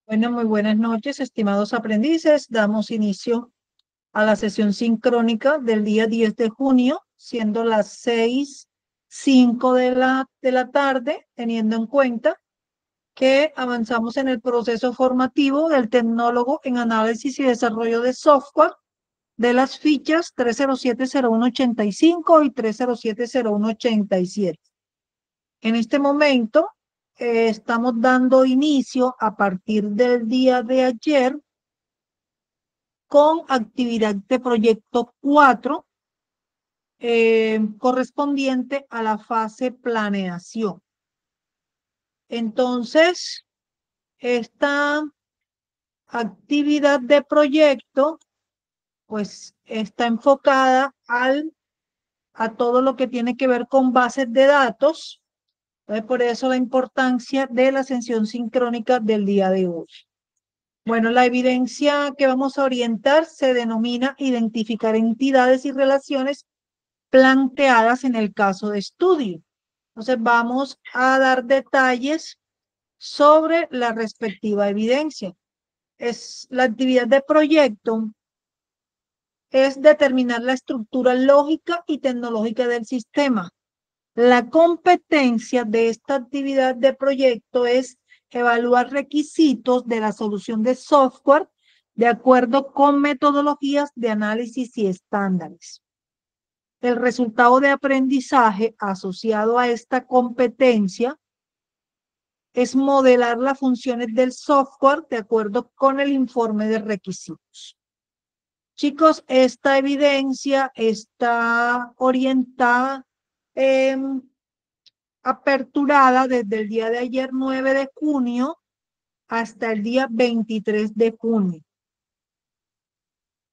Bueno, muy buenas noches, estimados aprendices. Damos inicio a la sesión sincrónica del día 10 de junio, siendo las 6:05 de la tarde, teniendo en cuenta que avanzamos en el proceso formativo del tecnólogo en análisis y desarrollo de software de las fichas 307-0185 y 307-0187. En este momento estamos dando inicio a partir del día de ayer con actividad de proyecto 4 correspondiente a la fase planeación. Entonces, esta actividad de proyecto pues está enfocada a todo lo que tiene que ver con bases de datos. Entonces, por eso la importancia de la sesión sincrónica del día de hoy. Bueno, la evidencia que vamos a orientar se denomina identificar entidades y relaciones planteadas en el caso de estudio. Entonces, vamos a dar detalles sobre la respectiva evidencia. La actividad de proyecto es determinar la estructura lógica y tecnológica del sistema. La competencia de esta actividad de proyecto es evaluar requisitos de la solución de software de acuerdo con metodologías de análisis y estándares. El resultado de aprendizaje asociado a esta competencia es modelar las funciones del software de acuerdo con el informe de requisitos. Chicos, esta evidencia está orientada, aperturada desde el día de ayer, 9 de junio, hasta el día 23 de junio.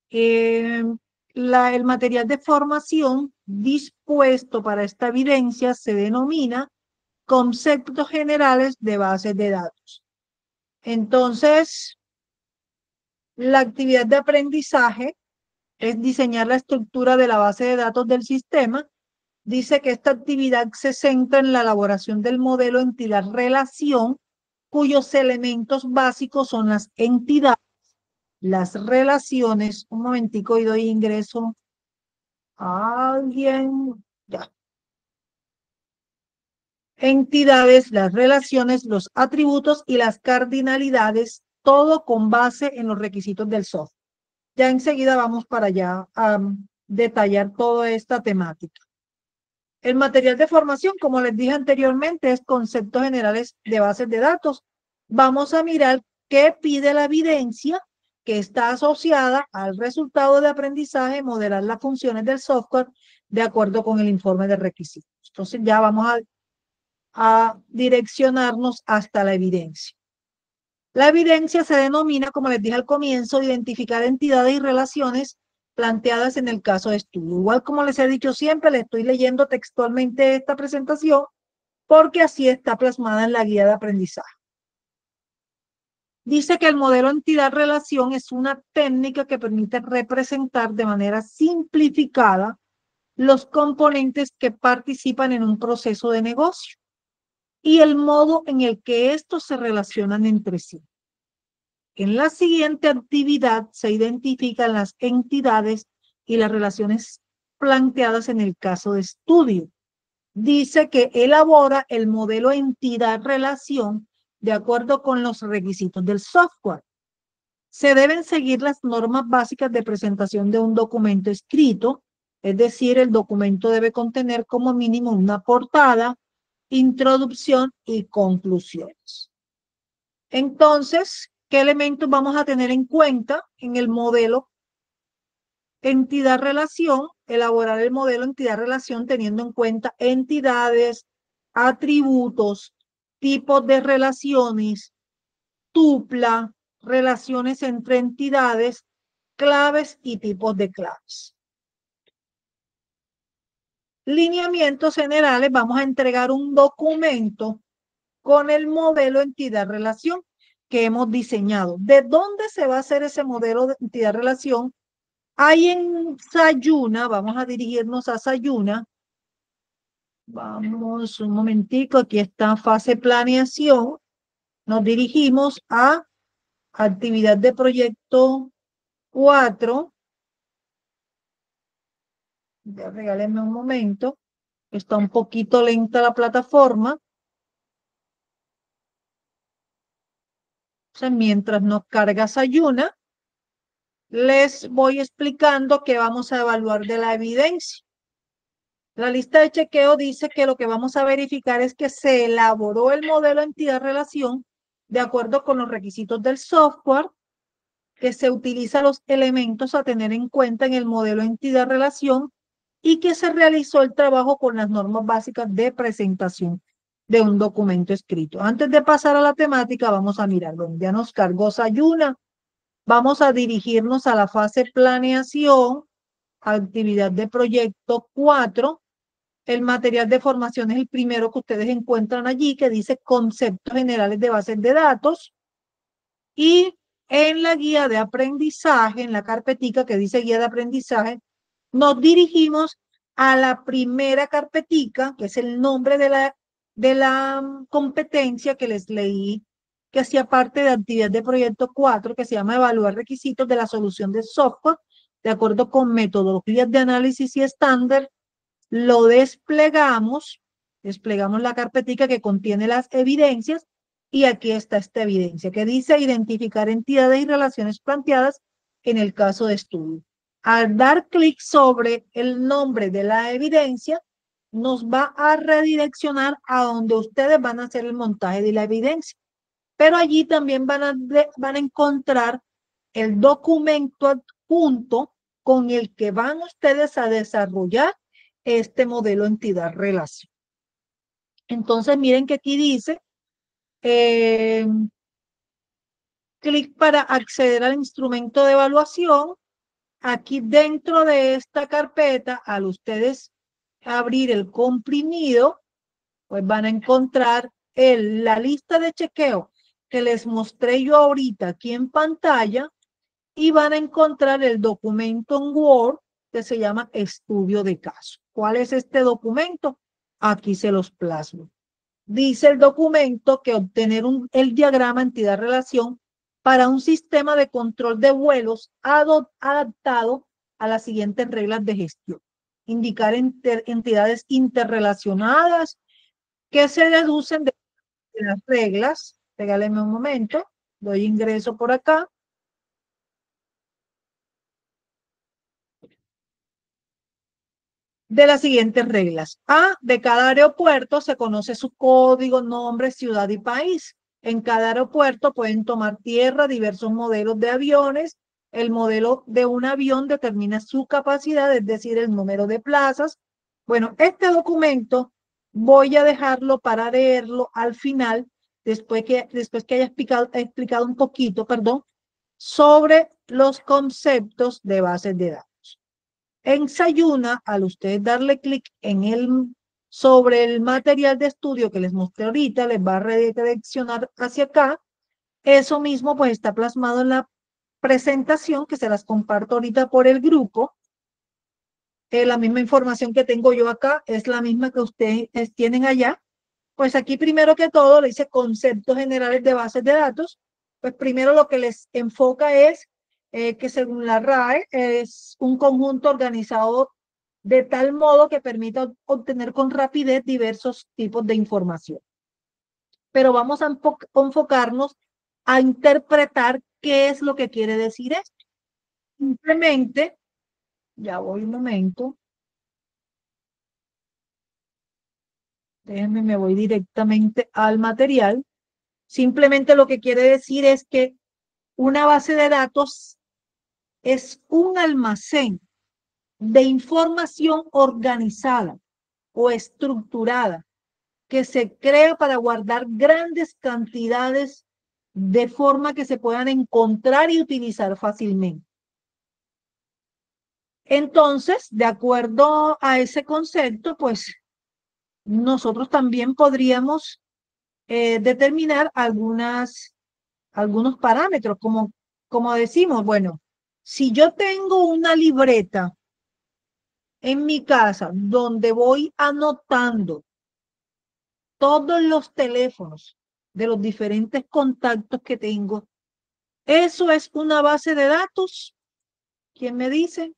El material de formación dispuesto para esta evidencia se denomina conceptos generales de bases de datos. Entonces, la actividad de aprendizaje es diseñar la estructura de la base de datos del sistema. Dice que esta actividad se centra en la elaboración del modelo entidad-relación, cuyos elementos básicos son las entidades, las relaciones. Un momentico y doy ingreso a alguien. Ya. Entidades, las relaciones, los atributos y las cardinalidades, todo con base en los requisitos del software. Ya enseguida vamos para allá a detallar toda esta temática. El material de formación, como les dije anteriormente, es conceptos generales de bases de datos. Vamos a mirar qué pide la evidencia que está asociada al resultado de aprendizaje, modelar las funciones del software de acuerdo con el informe de requisitos. Entonces ya vamos a direccionarnos hasta la evidencia. La evidencia se denomina, como les dije al comienzo, identificar entidades y relaciones planteadas en el caso de estudio. Igual como les he dicho siempre, le estoy leyendo textualmente esta presentación porque así está plasmada en la guía de aprendizaje. Dice que el modelo entidad-relación es una técnica que permite representar de manera simplificada los componentes que participan en un proceso de negocio y el modo en el que estos se relacionan entre sí. En la siguiente actividad se identifican las entidades y las relaciones planteadas en el caso de estudio. Dice que elabora el modelo entidad-relación de acuerdo con los requisitos del software. Se deben seguir las normas básicas de presentación de un documento escrito, es decir, el documento debe contener como mínimo una portada, introducción y conclusiones. Entonces, ¿qué elementos vamos a tener en cuenta en el modelo entidad-relación? Elaborar el modelo entidad-relación teniendo en cuenta entidades, atributos, tipos de relaciones, tupla, relaciones entre entidades, claves y tipos de claves. Lineamientos generales, vamos a entregar un documento con el modelo entidad-relación que hemos diseñado. ¿De dónde se va a hacer ese modelo de entidad-relación? Hay en Sayuna, vamos a dirigirnos a Sayuna. Vamos un momentico, aquí está fase planeación. Nos dirigimos a actividad de proyecto 4. Ya regálenme un momento. Está un poquito lenta la plataforma. O sea, mientras nos carga Sayuna, les voy explicando qué vamos a evaluar de la evidencia. La lista de chequeo dice que lo que vamos a verificar es que se elaboró el modelo entidad-relación de acuerdo con los requisitos del software, que se utilizan los elementos a tener en cuenta en el modelo entidad-relación y que se realizó el trabajo con las normas básicas de presentación de un documento escrito. Antes de pasar a la temática, vamos a mirar, bueno, ya nos cargó Sayuna. Vamos a dirigirnos a la fase planeación, actividad de proyecto 4. El material de formación es el primero que ustedes encuentran allí, que dice conceptos generales de bases de datos. Y en la guía de aprendizaje, en la carpetica que dice guía de aprendizaje, nos dirigimos a la primera carpetica, que es el nombre de la competencia que les leí, que hacía parte de actividad de proyecto 4, que se llama evaluar requisitos de la solución de software de acuerdo con metodologías de análisis y estándar. Lo desplegamos la carpetica que contiene las evidencias y aquí está esta evidencia que dice identificar entidades y relaciones planteadas en el caso de estudio. Al dar clic sobre el nombre de la evidencia, nos va a redireccionar a donde ustedes van a hacer el montaje de la evidencia. Pero allí también van a encontrar el documento adjunto con el que van ustedes a desarrollar este modelo entidad-relación. Entonces, miren que aquí dice, clic para acceder al instrumento de evaluación. Aquí dentro de esta carpeta, al ustedes abrir el comprimido, pues van a encontrar la lista de chequeo que les mostré yo ahorita aquí en pantalla y van a encontrar el documento en Word que se llama estudio de caso. ¿Cuál es este documento? Aquí se los plasmo. Dice el documento que obtener el diagrama entidad-relación para un sistema de control de vuelos adaptado a las siguientes reglas de gestión. Indicar entidades interrelacionadas que se deducen de las reglas. Regálenme un momento. Doy ingreso por acá. De las siguientes reglas. A, de cada aeropuerto se conoce su código, nombre, ciudad y país. En cada aeropuerto pueden tomar tierra diversos modelos de aviones. El modelo de un avión determina su capacidad, es decir, el número de plazas. Bueno, este documento voy a dejarlo para leerlo al final, después que haya explicado un poquito, perdón, sobre los conceptos de bases de datos. En Sayuna, al ustedes darle clic sobre el material de estudio que les mostré ahorita, les va a redireccionar hacia acá. Eso mismo pues está plasmado en la presentación que se las comparto ahorita por el grupo. La misma información que tengo yo acá es la misma que ustedes tienen allá. Pues aquí primero que todo le dice conceptos generales de bases de datos. Pues primero lo que les enfoca es que según la RAE es un conjunto organizado de tal modo que permita obtener con rapidez diversos tipos de información. Pero vamos a enfocarnos a interpretar qué es lo que quiere decir esto. Simplemente, ya voy un momento. Déjenme, me voy directamente al material. Simplemente lo que quiere decir es que una base de datos es un almacén de información organizada o estructurada que se crea para guardar grandes cantidades de forma que se puedan encontrar y utilizar fácilmente. Entonces, de acuerdo a ese concepto, pues nosotros también podríamos determinar algunos parámetros, como decimos, bueno, si yo tengo una libreta en mi casa donde voy anotando todos los teléfonos de los diferentes contactos que tengo, ¿Eso es una base de datos? ¿Quién me dice?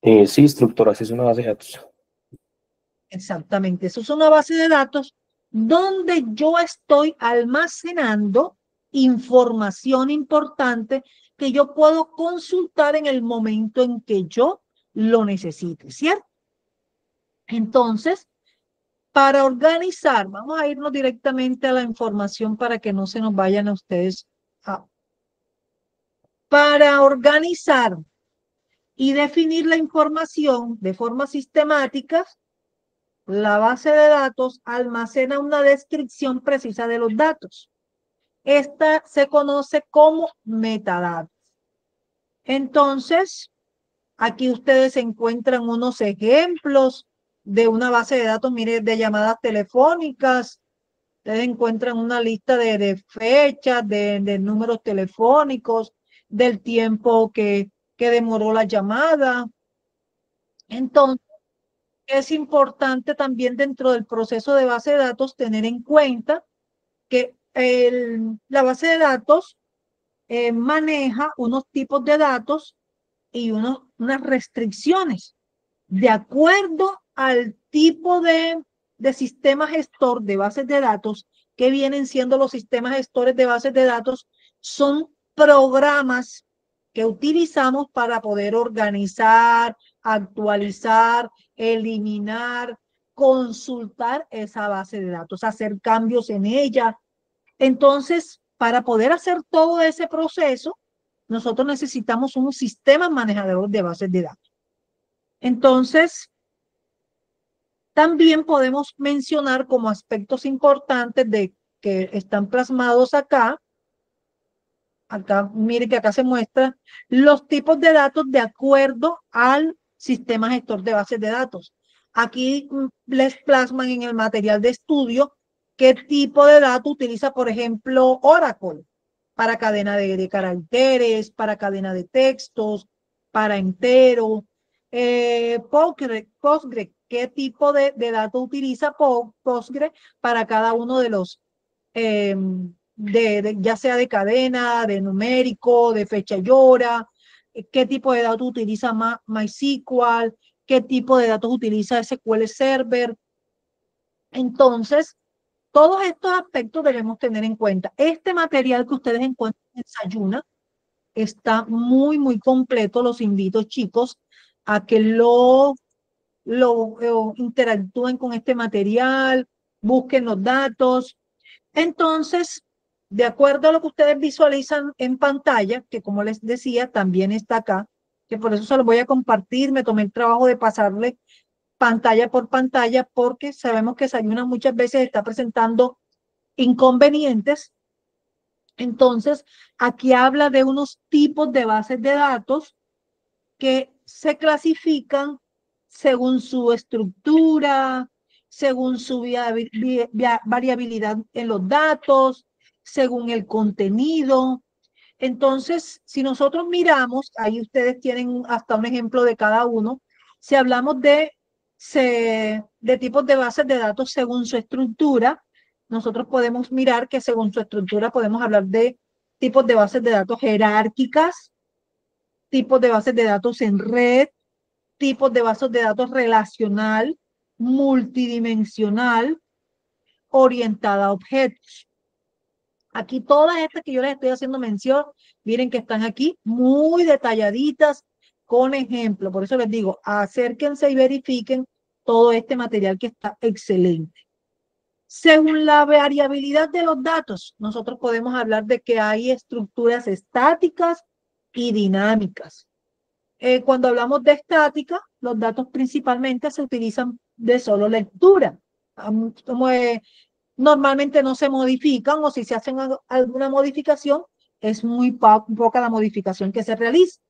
Sí, estructuras es una base de datos. Exactamente, eso es una base de datos donde yo estoy almacenando información importante que yo puedo consultar en el momento en que yo lo necesite, ¿cierto? Entonces, para organizar, vamos a irnos directamente a la información para que no se nos vayan a ustedes. Para organizar y definir la información de forma sistemática, la base de datos almacena una descripción precisa de los datos. Esta se conoce como metadatos. Entonces, aquí ustedes encuentran unos ejemplos de una base de datos, mire, de llamadas telefónicas. Ustedes encuentran una lista de fechas, de números telefónicos, del tiempo que demoró la llamada. Entonces, es importante también dentro del proceso de base de datos tener en cuenta que la base de datos maneja unos tipos de datos y unas restricciones de acuerdo al tipo de sistema gestor de bases de datos que vienen siendo los sistemas gestores de bases de datos. Son programas que utilizamos para poder organizar, actualizar, eliminar, consultar esa base de datos, hacer cambios en ella. Entonces, para poder hacer todo ese proceso, nosotros necesitamos un sistema manejador de bases de datos. Entonces, también podemos mencionar como aspectos importantes de que están plasmados acá. Acá, mire que acá se muestra los tipos de datos de acuerdo al sistema gestor de bases de datos. Aquí les plasman en el material de estudio qué tipo de datos utiliza, por ejemplo, Oracle para cadena de caracteres, para cadena de textos, para entero. Postgre, qué tipo de datos utiliza Postgre para cada uno de los ya sea de cadena, de numérico, de fecha y hora, qué tipo de datos utiliza MySQL, qué tipo de datos utiliza SQL Server. Entonces, todos estos aspectos debemos tener en cuenta. Este material que ustedes encuentran en Sayuna está muy completo. Los invito, chicos, a que lo interactúen con este material, busquen los datos. Entonces, de acuerdo a lo que ustedes visualizan en pantalla, que como les decía, también está acá, que por eso se lo voy a compartir, me tomé el trabajo de pasarle pantalla por pantalla, porque sabemos que Sayuna muchas veces está presentando inconvenientes. Entonces, aquí habla de unos tipos de bases de datos que se clasifican según su estructura, según su variabilidad en los datos, según el contenido. Entonces, si nosotros miramos, ahí ustedes tienen hasta un ejemplo de cada uno, si hablamos de tipos de bases de datos según su estructura, nosotros podemos mirar que según su estructura podemos hablar de tipos de bases de datos jerárquicas, tipos de bases de datos en red, tipos de bases de datos relacional, multidimensional, orientada a objetos. Aquí todas estas que yo les estoy haciendo mención, miren que están aquí muy detalladitas con ejemplo. Por eso les digo, acérquense y verifiquen todo este material que está excelente. Según la variabilidad de los datos, nosotros podemos hablar de que hay estructuras estáticas y dinámicas. Cuando hablamos de estática, los datos principalmente se utilizan de solo lectura. Como, normalmente no se modifican, o si se hacen alguna modificación, es muy poca la modificación que se realiza.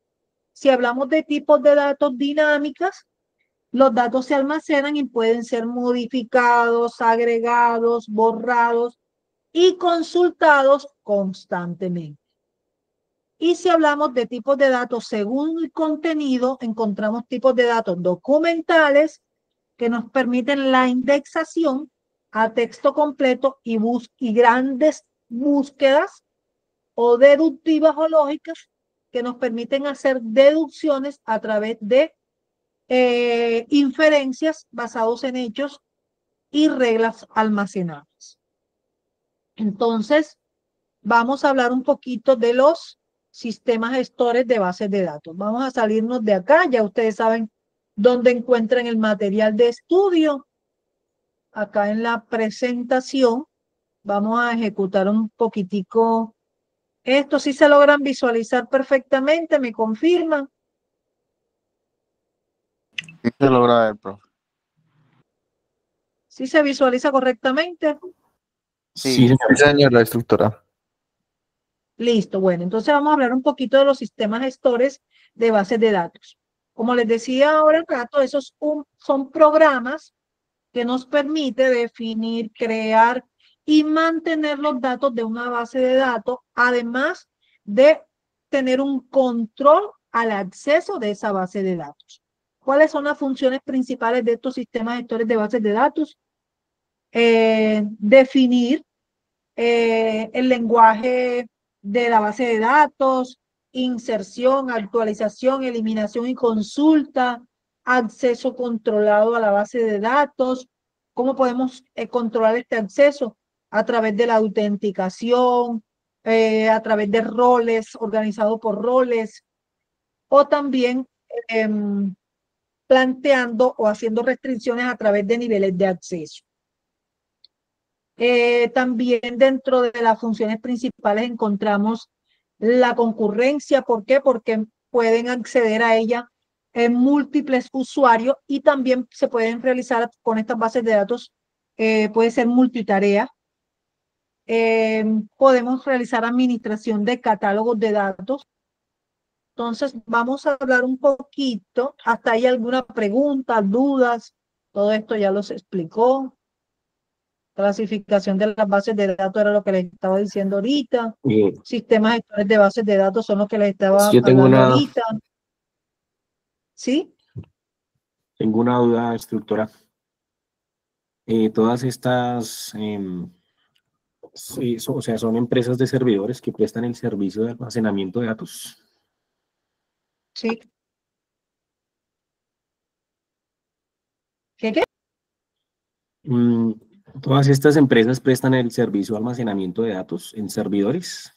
Si hablamos de tipos de datos dinámicas, los datos se almacenan y pueden ser modificados, agregados, borrados y consultados constantemente. Y si hablamos de tipos de datos según el contenido, encontramos tipos de datos documentales que nos permiten la indexación a texto completo y grandes búsquedas o deductivas o lógicas que nos permiten hacer deducciones a través de inferencias basados en hechos y reglas almacenadas. Entonces, vamos a hablar un poquito de los sistemas gestores de bases de datos. Vamos a salirnos de acá, ya ustedes saben dónde encuentran el material de estudio. Acá en la presentación vamos a ejecutar un poquitico. Esto sí se logran visualizar perfectamente, ¿me confirman? Sí se logra ver, profe. ¿Sí se visualiza correctamente? Sí, Sí, señor. señora instructora. Listo, bueno, entonces vamos a hablar un poquito de los sistemas gestores de bases de datos. Como les decía ahora rato, esos son programas que nos permite definir, crear y mantener los datos de una base de datos, además de tener un control al acceso de esa base de datos. ¿Cuáles son las funciones principales de estos sistemas gestores de bases de datos? Definir el lenguaje de la base de datos, inserción, actualización, eliminación y consulta, acceso controlado a la base de datos. ¿Cómo podemos controlar este acceso? A través de la autenticación, a través de roles, organizado por roles, o también planteando o haciendo restricciones a través de niveles de acceso. También dentro de las funciones principales encontramos la concurrencia. ¿Por qué? Porque pueden acceder a ella en múltiples usuarios y también se pueden realizar con estas bases de datos, puede ser multitarea. Podemos realizar administración de catálogos de datos. Entonces, vamos a hablar un poquito. ¿Hasta ahí alguna pregunta, dudas? Todo esto ya los explicó. Clasificación de las bases de datos era lo que les estaba diciendo ahorita. Sistemas gestores de bases de datos son los que les estaba Yo tengo hablando ahorita. ¿Sí? tengo una duda, instructora. Todas estas, sí, o sea, son empresas de servidores que prestan el servicio de almacenamiento de datos. Sí. ¿Qué? Mm, Todas estas empresas prestan el servicio de almacenamiento de datos en servidores.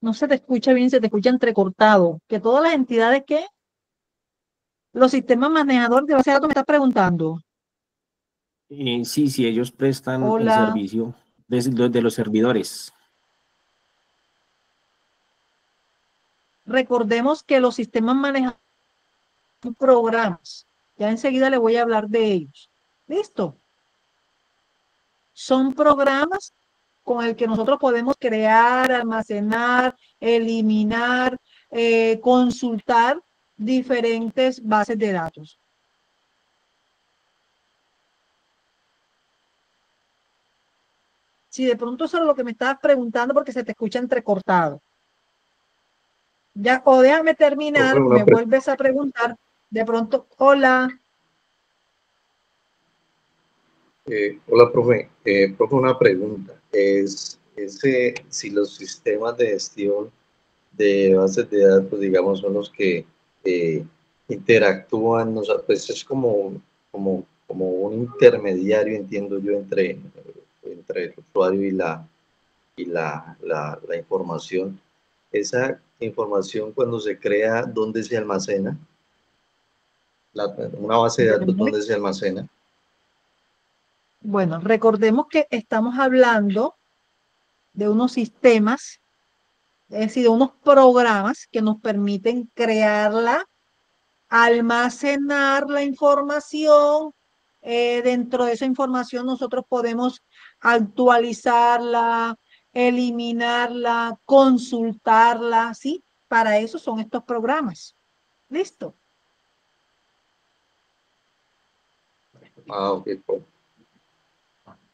No se te escucha bien, se te escucha entrecortado. Que todas las entidades que los sistemas manejadores de base de datos me estás preguntando. Sí, sí, ellos prestan el Hola. servicio de los servidores. Recordemos que los sistemas manejadores son programas. Ya enseguida le voy a hablar de ellos. ¿Listo? Son programas con el que nosotros podemos crear, almacenar, eliminar, consultar diferentes bases de datos. Si de pronto eso es lo que me estabas preguntando porque se te escucha entrecortado. Ya, o déjame terminar, me vuelves a preguntar. De pronto, hola. Hola, profe. Profe, una pregunta. Si los sistemas de gestión de bases de datos, digamos, son los que interactúan, o sea, pues es como un intermediario, entiendo yo, entre el usuario y la información. Esa información, cuando se crea, ¿dónde se almacena? Una base de datos, ¿dónde se almacena? Bueno, recordemos que estamos hablando de unos sistemas, es decir, de unos programas que nos permiten crearla, almacenar la información. Dentro de esa información nosotros podemos actualizarla, eliminarla, consultarla, ¿sí? Para eso son estos programas. ¿Listo? Ok, profe.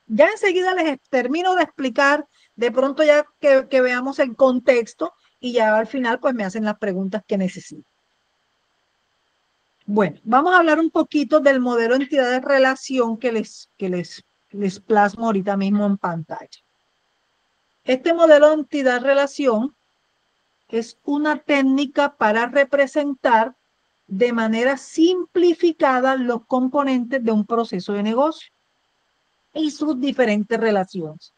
Ya enseguida les termino de explicar, de pronto ya que veamos el contexto y ya al final pues me hacen las preguntas que necesito. Bueno, vamos a hablar un poquito del modelo de entidad de relación que les plasmo ahorita mismo en pantalla. Este modelo de entidad de relación es una técnica para representar de manera simplificada los componentes de un proceso de negocio y sus diferentes relaciones.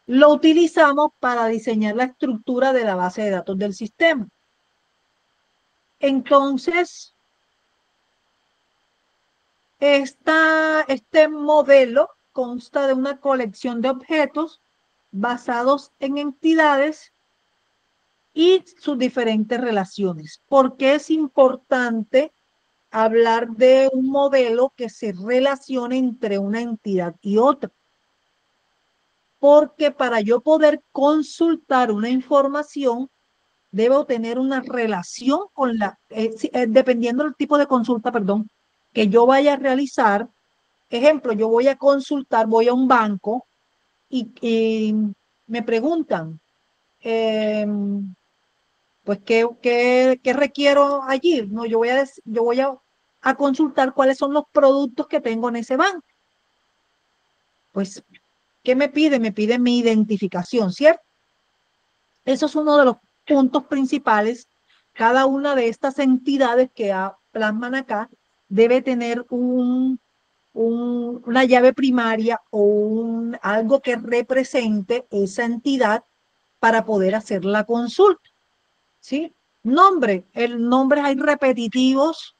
Lo utilizamos para diseñar la estructura de la base de datos del sistema. Entonces, este modelo consta de una colección de objetos basados en entidades y sus diferentes relaciones. ¿Por qué es importante hablar de un modelo que se relacione entre una entidad y otra? Porque para yo poder consultar una información, debo tener una relación con dependiendo del tipo de consulta, perdón, que yo vaya a realizar. Ejemplo, yo voy a consultar, voy a un banco y me preguntan, pues, ¿qué requiero allí? No, yo voy a consultar cuáles son los productos que tengo en ese banco. Pues, ¿qué me pide? Me pide mi identificación, ¿cierto? Eso es uno de los puntos principales. Cada una de estas entidades que plasman acá debe tener una llave primaria o algo que represente esa entidad para poder hacer la consulta, ¿sí? Nombre, nombres hay repetitivos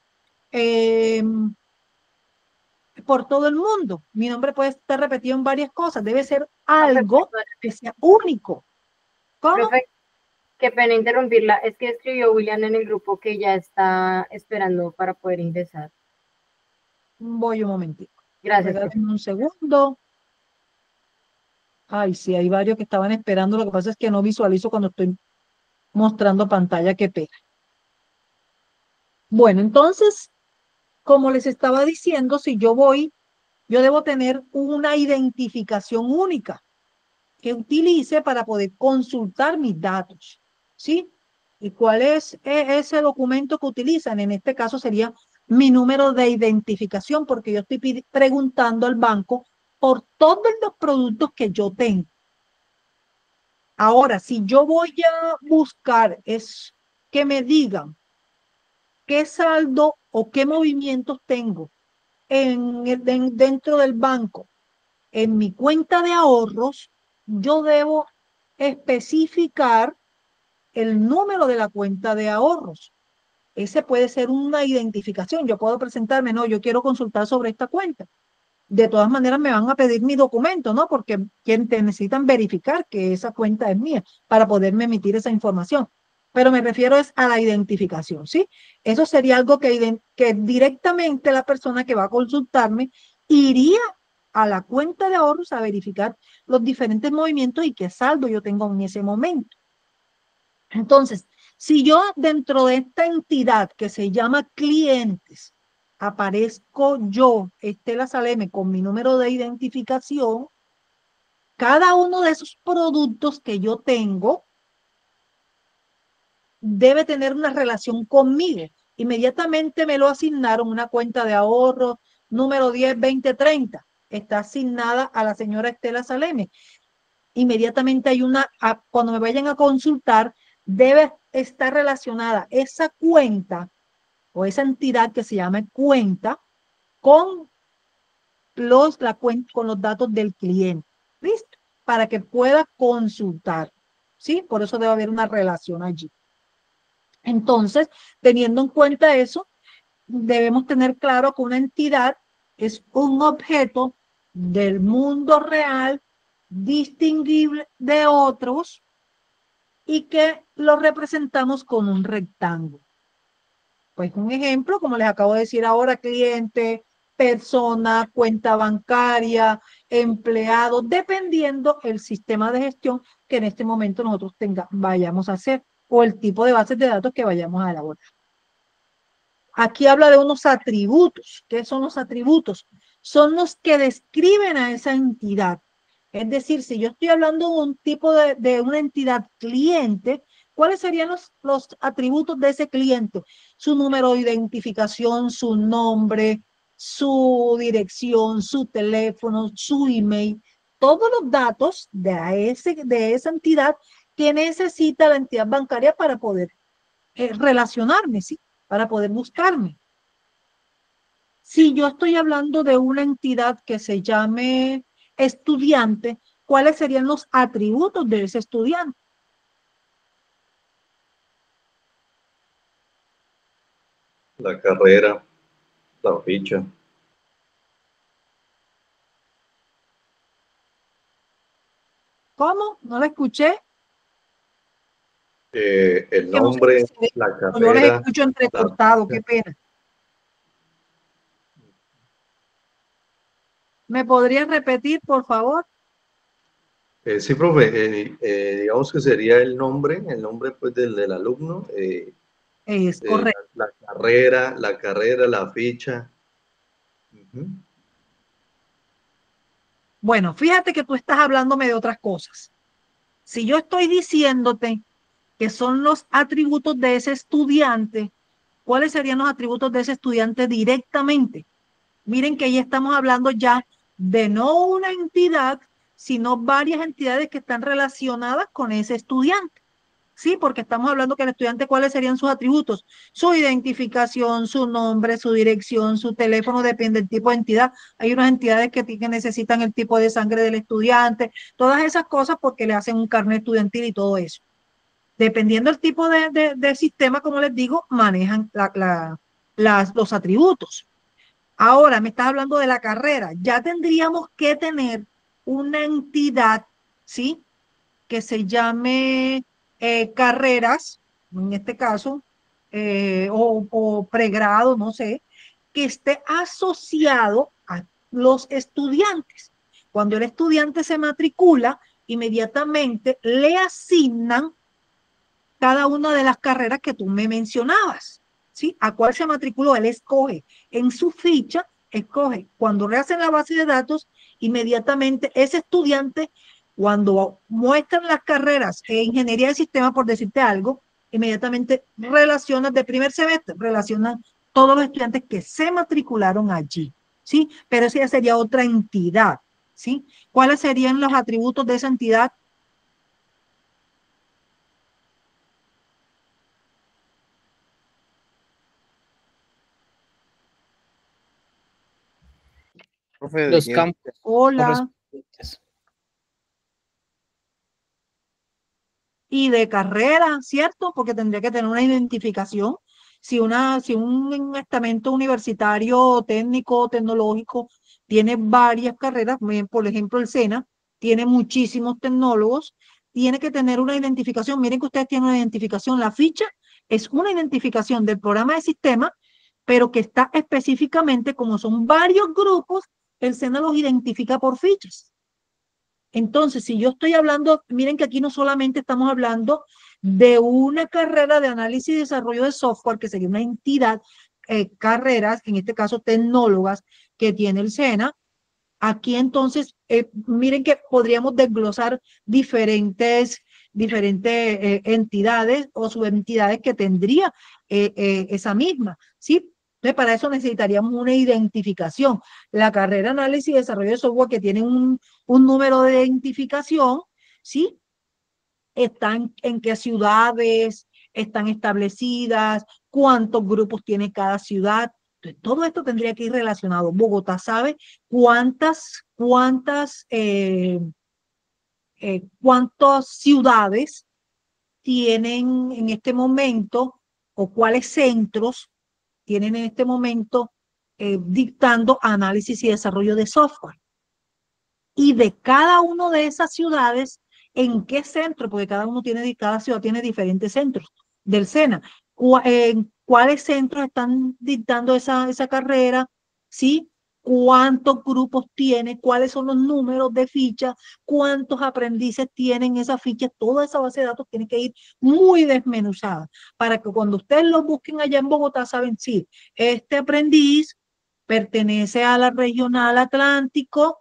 por todo el mundo. Mi nombre puede estar repetido en varias cosas, debe ser algo que sea único. ¿Cómo? Profe, qué pena interrumpirla, es que escribió William en el grupo que ya está esperando para poder ingresar. Voy un momentito. Gracias, profe. Un segundo. Ay, sí, hay varios que estaban esperando. Lo que pasa es que no visualizo cuando estoy mostrando pantalla, qué pena. Bueno, entonces, como les estaba diciendo, si yo debo tener una identificación única que utilice para poder consultar mis datos, ¿sí? ¿Y cuál es ese documento que utilizan? En este caso sería mi número de identificación, porque yo estoy preguntando al banco por todos los productos que yo tengo. Ahora, si yo voy a buscar es que me digan qué saldo o qué movimientos tengo dentro del banco, en mi cuenta de ahorros, yo debo especificar el número de la cuenta de ahorros. Ese puede ser una identificación. Yo puedo presentarme, no, yo quiero consultar sobre esta cuenta. De todas maneras me van a pedir mi documento, ¿no? Porque necesitan verificar que esa cuenta es mía para poderme emitir esa información. Pero me refiero es a la identificación, ¿sí? Eso sería algo que directamente la persona que va a consultarme iría a la cuenta de ahorros a verificar los diferentes movimientos y qué saldo yo tengo en ese momento. Entonces, si yo dentro de esta entidad que se llama clientes, aparezco yo, Estela Saleme, con mi número de identificación, cada uno de esos productos que yo tengo debe tener una relación conmigo. Inmediatamente me lo asignaron una cuenta de ahorro, número 102030. Está asignada a la señora Estela Saleme. Inmediatamente hay cuando me vayan a consultar, debe estar relacionada esa cuenta o esa entidad que se llama cuenta con los datos del cliente, ¿listo? Para que pueda consultar, ¿sí? Por eso debe haber una relación allí. Entonces, teniendo en cuenta eso, debemos tener claro que una entidad es un objeto del mundo real distinguible de otros y que lo representamos con un rectángulo. Pues un ejemplo, como les acabo de decir ahora, cliente, persona, cuenta bancaria, empleado, dependiendo el sistema de gestión que en este momento nosotros vayamos a hacer o el tipo de bases de datos que vayamos a elaborar. Aquí habla de unos atributos. ¿Qué son los atributos? Son los que describen a esa entidad. Es decir, si yo estoy hablando de un tipo de una entidad cliente, ¿Cuáles serían los atributos de ese cliente? Su número de identificación, su nombre, su dirección, su teléfono, su email, todos los datos de esa entidad que necesita la entidad bancaria para poder relacionarme, ¿sí? Para poder buscarme. Si yo estoy hablando de una entidad que se llame estudiante, ¿cuáles serían los atributos de ese estudiante? La carrera, la ficha. ¿Cómo? ¿No la escuché? El Que no sé nombre, qué se- la Yo les carrera, escucho la entrecortado, qué ficha. pena. ¿Me podrías repetir, por favor? Sí, profe, digamos que sería el nombre pues del alumno, Es correcto. la carrera, la ficha. Ujú. Bueno, fíjate que tú estás hablándome de otras cosas. Si yo estoy diciéndote que son los atributos de ese estudiante, ¿cuáles serían los atributos de ese estudiante directamente? Miren que ahí estamos hablando ya de no una entidad, sino varias entidades que están relacionadas con ese estudiante. Sí, porque estamos hablando que el estudiante, ¿cuáles serían sus atributos? Su identificación, su nombre, su dirección, su teléfono, depende del tipo de entidad. Hay unas entidades que necesitan el tipo de sangre del estudiante, todas esas cosas porque le hacen un carnet estudiantil y todo eso. Dependiendo del tipo de sistema, como les digo, manejan los atributos. Ahora, me estás hablando de la carrera. Ya tendríamos que tener una entidad, ¿sí? Que se llame carreras, en este caso, o pregrado, no sé, que esté asociado a los estudiantes. Cuando el estudiante se matricula, inmediatamente le asignan cada una de las carreras que tú me mencionabas, ¿sí? ¿A cuál se matriculó? Él escoge en su ficha, escoge. Cuando rehacen la base de datos, inmediatamente ese estudiante, cuando muestran las carreras en ingeniería de sistemas, por decirte algo, inmediatamente relacionan de primer semestre, relacionan todos los estudiantes que se matricularon allí, ¿sí? Pero esa ya sería otra entidad, ¿sí? ¿Cuáles serían los atributos de esa entidad? Profe, Los campos Hola. correspondientes. Y de carrera, ¿cierto? Porque tendría que tener una identificación. Si un estamento universitario, técnico, tecnológico, tiene varias carreras, por ejemplo, el SENA tiene muchísimos tecnólogos, tiene que tener una identificación. Miren que ustedes tienen una identificación. La ficha es una identificación del programa de sistema, pero que está específicamente, como son varios grupos, el SENA los identifica por fichas. Entonces, si yo estoy hablando, miren que aquí no solamente estamos hablando de una carrera de análisis y desarrollo de software, que sería una entidad, carreras, en este caso tecnólogas, que tiene el SENA. Aquí entonces, miren que podríamos desglosar diferentes entidades o subentidades que tendría esa misma, ¿sí? Entonces, para eso necesitaríamos una identificación. La carrera análisis y desarrollo de software que tiene un número de identificación, ¿sí? Están en qué ciudades están establecidas, cuántos grupos tiene cada ciudad. Entonces, todo esto tendría que ir relacionado. Bogotá sabe cuántas ciudades tienen en este momento o cuáles centros tienen en este momento dictando análisis y desarrollo de software. Y de cada una de esas ciudades, ¿en qué centro? Porque cada ciudad tiene diferentes centros del SENA. ¿Cuáles centros están dictando esa carrera? ¿Sí? ¿Cuántos grupos tiene? ¿Cuáles son los números de ficha? ¿Cuántos aprendices tienen esa ficha? Toda esa base de datos tiene que ir muy desmenuzada para que cuando ustedes lo busquen allá en Bogotá, saben, sí, este aprendiz pertenece a la regional Atlántico,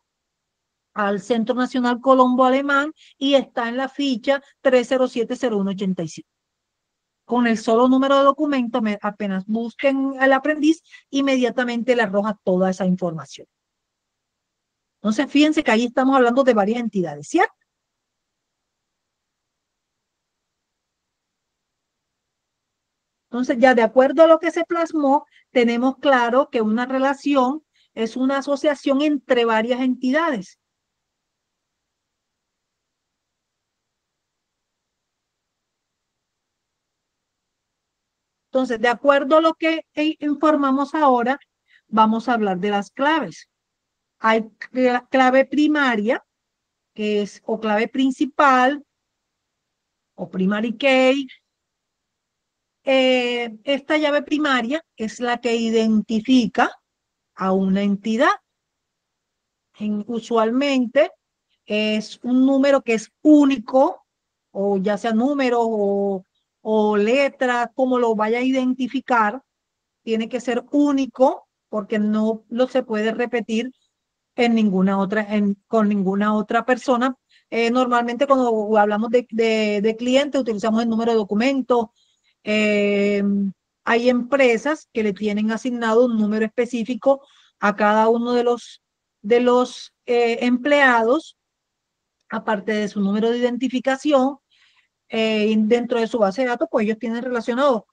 al Centro Nacional Colombo Alemán y está en la ficha 3070185. con el solo número de documento, apenas busquen al aprendiz, inmediatamente le arroja toda esa información. Entonces, fíjense que ahí estamos hablando de varias entidades, ¿cierto? Entonces, ya de acuerdo a lo que se plasmó, tenemos claro que una relación es una asociación entre varias entidades. Entonces, de acuerdo a lo que informamos ahora, vamos a hablar de las claves. Hay clave primaria, que es o clave principal, o primary key. Esta llave primaria es la que identifica a una entidad. Usualmente es un número que es único, o ya sea número o letra, como lo vaya a identificar, tiene que ser único porque no lo se puede repetir en ninguna otra, con ninguna otra persona. Normalmente cuando hablamos de cliente utilizamos el número de documento. Hay empresas que le tienen asignado un número específico a cada uno de los empleados, aparte de su número de identificación. Dentro de su base de datos, pues ellos tienen relacionado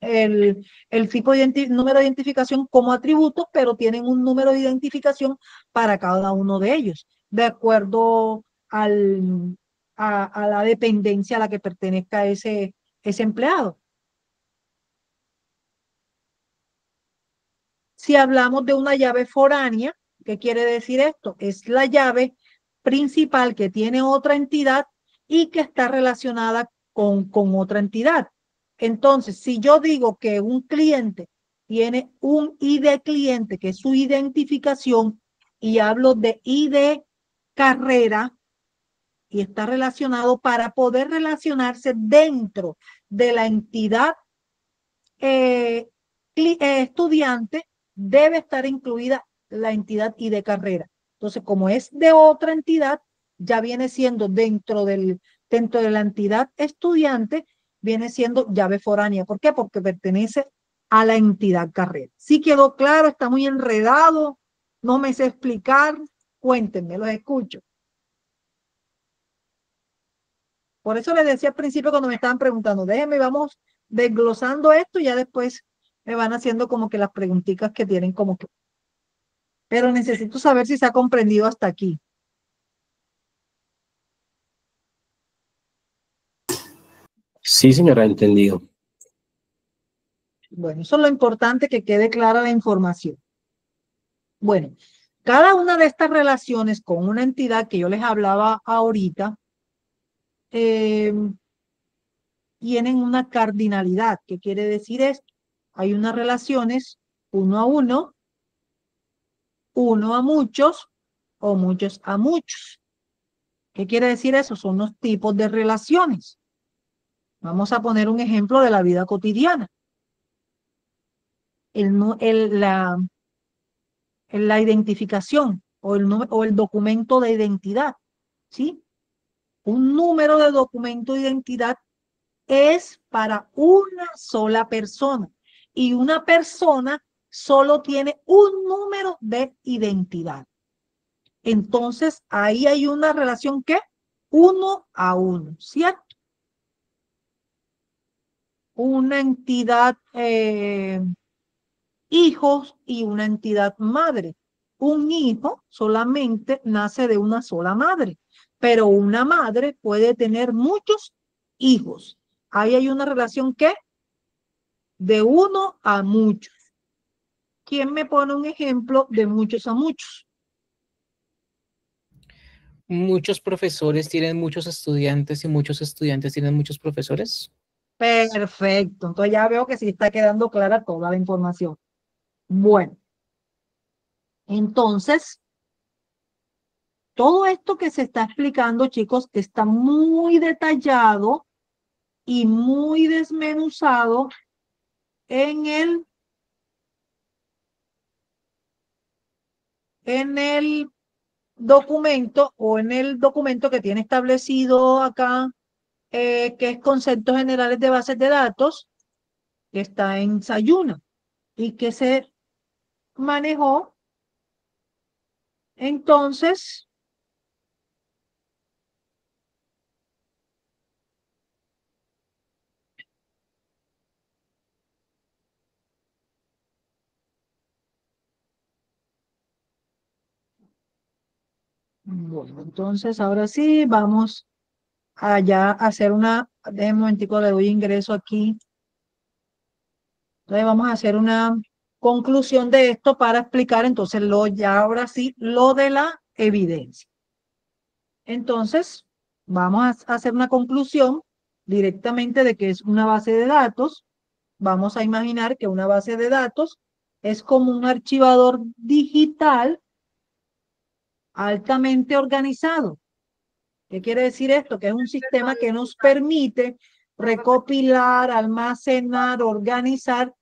el tipo de número de identificación como atributos, pero tienen un número de identificación para cada uno de ellos, de acuerdo a la dependencia a la que pertenezca ese empleado. Si hablamos de una llave foránea, ¿qué quiere decir esto? Es la llave principal que tiene otra entidad y que está relacionada con otra entidad. Entonces, si yo digo que un cliente tiene un ID cliente, que es su identificación, y hablo de ID carrera, y está relacionado para poder relacionarse dentro de la entidad estudiante, debe estar incluida la entidad y de carrera. Entonces, como es de otra entidad, ya viene siendo dentro de la entidad estudiante, viene siendo llave foránea. ¿Por qué? Porque pertenece a la entidad carrera. ¿Sí quedó claro? ¿Está muy enredado? ¿No me sé explicar? Cuéntenme, los escucho. Por eso les decía al principio cuando me estaban preguntando, déjenme, vamos desglosando esto y ya después me van haciendo como que las preguntitas que tienen como que. Pero necesito saber si se ha comprendido hasta aquí. Sí, señora, entendido. Bueno, eso es lo importante, que quede clara la información. Bueno, cada una de estas relaciones con una entidad que yo les hablaba ahorita, tienen una cardinalidad. ¿Qué quiere decir esto? Hay unas relaciones uno a uno, uno a muchos o muchos a muchos. ¿Qué quiere decir eso? Son los tipos de relaciones. Vamos a poner un ejemplo de la vida cotidiana. La identificación o el documento de identidad, ¿sí? Un número de documento de identidad es para una sola persona y una persona solo tiene un número de identidad. Entonces, ahí hay una relación que uno a uno, ¿cierto? Una entidad hijos y una entidad madre. Un hijo solamente nace de una sola madre, pero una madre puede tener muchos hijos. Ahí hay una relación que de uno a muchos. ¿Quién me pone un ejemplo de muchos a muchos? Muchos profesores tienen muchos estudiantes y muchos estudiantes tienen muchos profesores. Perfecto. Entonces ya veo que sí está quedando clara toda la información. Bueno, entonces, todo esto que se está explicando, chicos, está muy detallado y muy desmenuzado en el documento, o en el documento que tiene establecido acá que es conceptos generales de bases de datos, que está en Sayuna y que se manejó. Entonces, bueno, entonces ahora sí, vamos allá a hacer una, déjenme un momentico, le doy ingreso aquí. Entonces vamos a hacer una conclusión de esto para explicar entonces ya ahora sí, lo de la evidencia. Entonces, vamos a hacer una conclusión directamente de que es una base de datos. Vamos a imaginar que una base de datos es como un archivador digital altamente organizado. ¿Qué quiere decir esto? Que es un sistema que nos permite recopilar, almacenar, organizar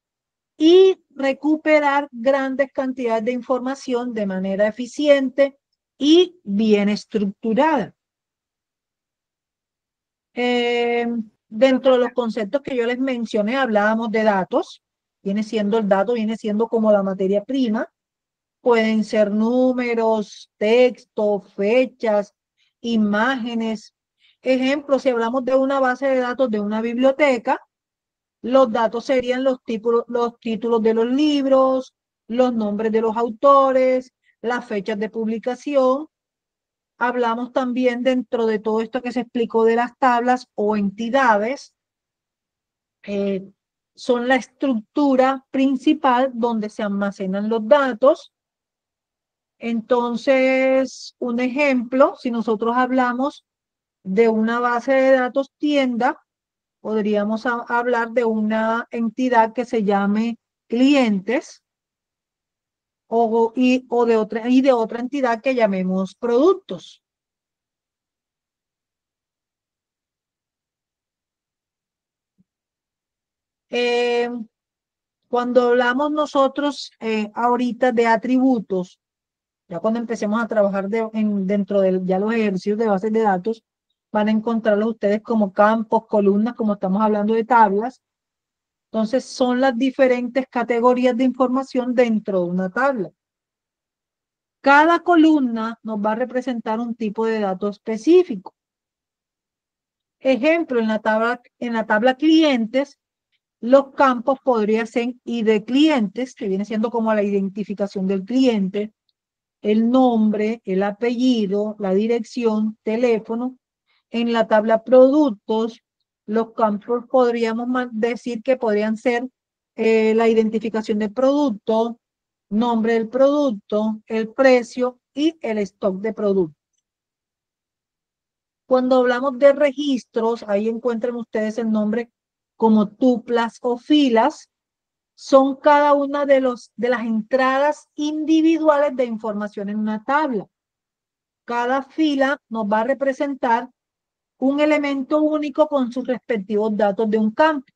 y recuperar grandes cantidades de información de manera eficiente y bien estructurada. Dentro de los conceptos que yo les mencioné, hablábamos de datos. Viene siendo el dato, viene siendo como la materia prima. Pueden ser números, textos, fechas, imágenes. Ejemplo, si hablamos de una base de datos de una biblioteca, los datos serían los títulos de los libros, los nombres de los autores, las fechas de publicación. Hablamos también dentro de todo esto que se explicó de las tablas o entidades. Son la estructura principal donde se almacenan los datos. Entonces, un ejemplo, si nosotros hablamos de una base de datos tienda, podríamos hablar de una entidad que se llame clientes y de otra entidad que llamemos productos. Cuando hablamos nosotros ahorita de atributos, ya cuando empecemos a trabajar dentro de ya los ejercicios de bases de datos, van a encontrarlos ustedes como campos, columnas, como estamos hablando de tablas. Entonces son las diferentes categorías de información dentro de una tabla. Cada columna nos va a representar un tipo de dato específico. Ejemplo, en la tabla clientes, los campos podrían ser ID clientes, que viene siendo como la identificación del cliente, el nombre, el apellido, la dirección, teléfono. En la tabla productos, los campos podríamos decir que podrían ser la identificación del producto, nombre del producto, el precio y el stock de producto. Cuando hablamos de registros, ahí encuentran ustedes el nombre como tuplas o filas. Son cada una de las entradas individuales de información en una tabla. Cada fila nos va a representar un elemento único con sus respectivos datos de un campo.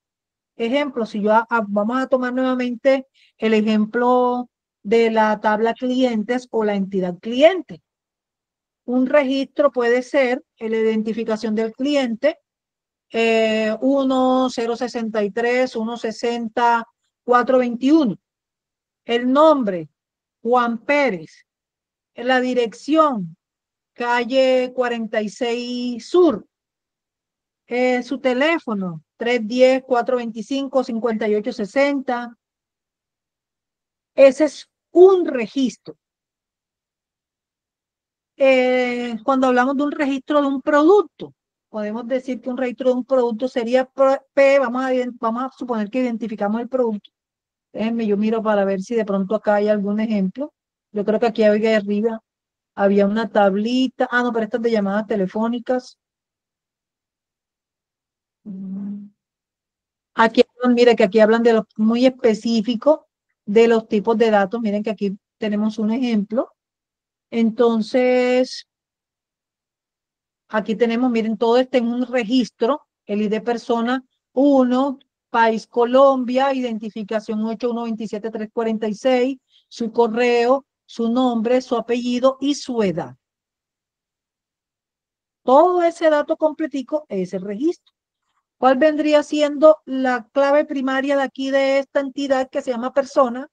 Ejemplo, si vamos a tomar nuevamente el ejemplo de la tabla clientes o la entidad cliente. Un registro puede ser la identificación del cliente, 1063, 160, 421. El nombre, Juan Pérez. La dirección, calle 46 Sur. Su teléfono, 310-425-5860. Ese es un registro. Cuando hablamos de un registro de un producto, podemos decir que un registro de un producto sería P, vamos a suponer que identificamos el producto. Déjenme, yo miro para ver si de pronto acá hay algún ejemplo. Yo creo que aquí arriba había una tablita. Ah, no, pero estas de llamadas telefónicas. Aquí, mire que aquí hablan de los muy específico de los tipos de datos. Miren que aquí tenemos un ejemplo. Entonces, aquí tenemos, miren, todo este en un registro, el ID persona 1, país Colombia, identificación 8127346, su correo, su nombre, su apellido y su edad. Todo ese dato completico es el registro. ¿Cuál vendría siendo la clave primaria de aquí de esta entidad que se llama persona?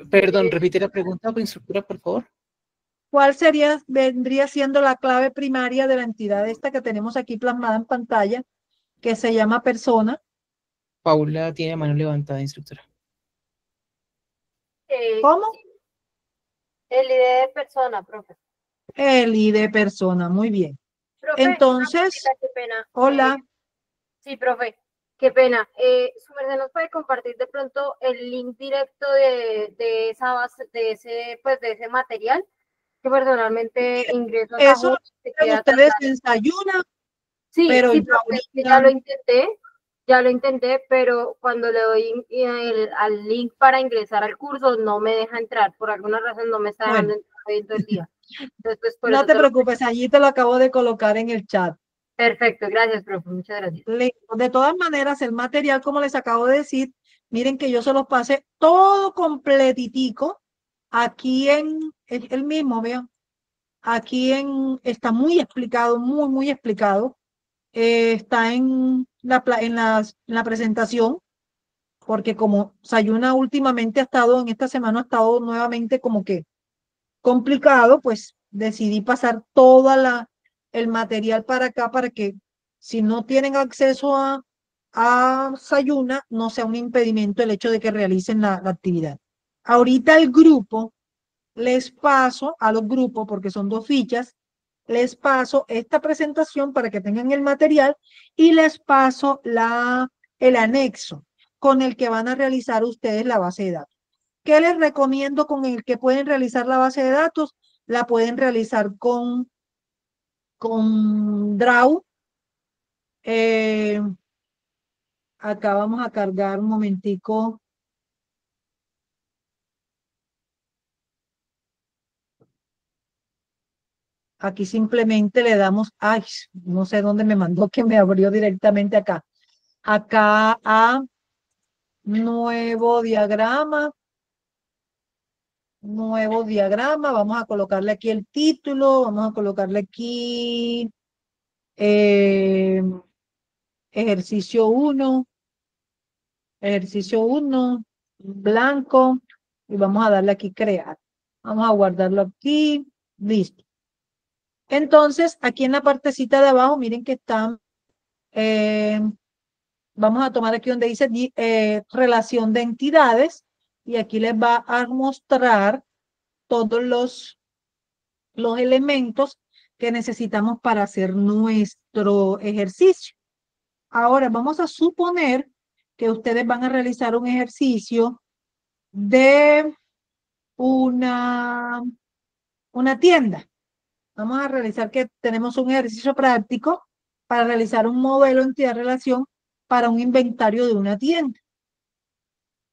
Perdón, repite la pregunta, instructora, por favor. ¿Cuál vendría siendo la clave primaria de la entidad esta que tenemos aquí plasmada en pantalla, que se llama persona? Paula tiene mano levantada, instructora. ¿Cómo? El ID de persona, profe. El ID persona, muy bien. Profe, Entonces, qué pena. hola. Sí, profe, qué pena. Su merced nos puede compartir de pronto el link directo de esa base, pues, de ese material, que personalmente ingreso a Eso Kahoot, se queda ustedes atrasado. ensayunan, Sí, pero sí, ya profe, que ahorita, ya lo intenté, pero cuando le doy al link para ingresar al curso, no me deja entrar, por alguna razón no me está dejando bueno, entrar hoy todo el día. Entonces, pues por no eso te te lo... preocupes, allí te lo acabo de colocar en el chat. Perfecto, gracias, profe, muchas gracias. De todas maneras, el material, como les acabo de decir, miren que yo se los pasé todo completitico aquí en el mismo, vean, aquí está muy explicado, muy explicado. Está en la presentación, porque como Sayuna últimamente en esta semana ha estado nuevamente como que complicado, pues decidí pasar el material para acá para que si no tienen acceso a Sayuna, no sea un impedimento el hecho de que realicen la actividad. Ahorita el grupo, les paso a los grupos, porque son 2 fichas, les paso esta presentación para que tengan el material y les paso el anexo con el que van a realizar ustedes la base de datos. ¿Qué les recomiendo con el que pueden realizar la base de datos? La pueden realizar con Draw. Acá vamos a cargar un momentico. Aquí simplemente le damos, ay, no sé dónde me mandó que me abrió directamente acá. Acá a nuevo diagrama. Nuevo diagrama. Vamos a colocarle aquí el título. Vamos a colocarle aquí ejercicio 1. Ejercicio 1, blanco. Y vamos a darle aquí crear. Vamos a guardarlo aquí. Listo. Entonces, aquí en la partecita de abajo, miren que están, vamos a tomar aquí donde dice relación de entidades y aquí les va a mostrar todos los elementos que necesitamos para hacer nuestro ejercicio. Ahora vamos a suponer que ustedes van a realizar un ejercicio de una tienda. Vamos a realizar que tenemos un ejercicio práctico para realizar un modelo entidad-relación para un inventario de una tienda.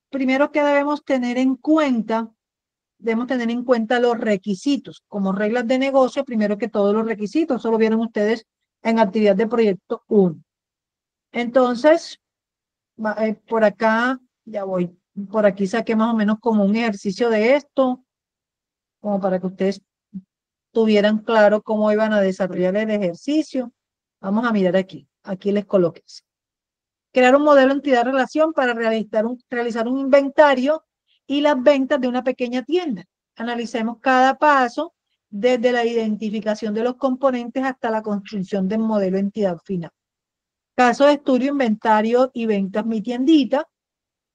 Primero que debemos tener en cuenta los requisitos. Como reglas de negocio, primero que todos los requisitos, eso lo vieron ustedes en actividad de proyecto 1. Entonces, por acá, ya voy, por aquí saqué más o menos como un ejercicio de esto, como para que ustedes tuvieran claro cómo iban a desarrollar el ejercicio. Vamos a mirar aquí. Aquí les coloqué. Crear un modelo entidad-relación para realizar un inventario y las ventas de una pequeña tienda. Analicemos cada paso desde la identificación de los componentes hasta la construcción del modelo entidad final. Caso de estudio, inventario y ventas mi tiendita.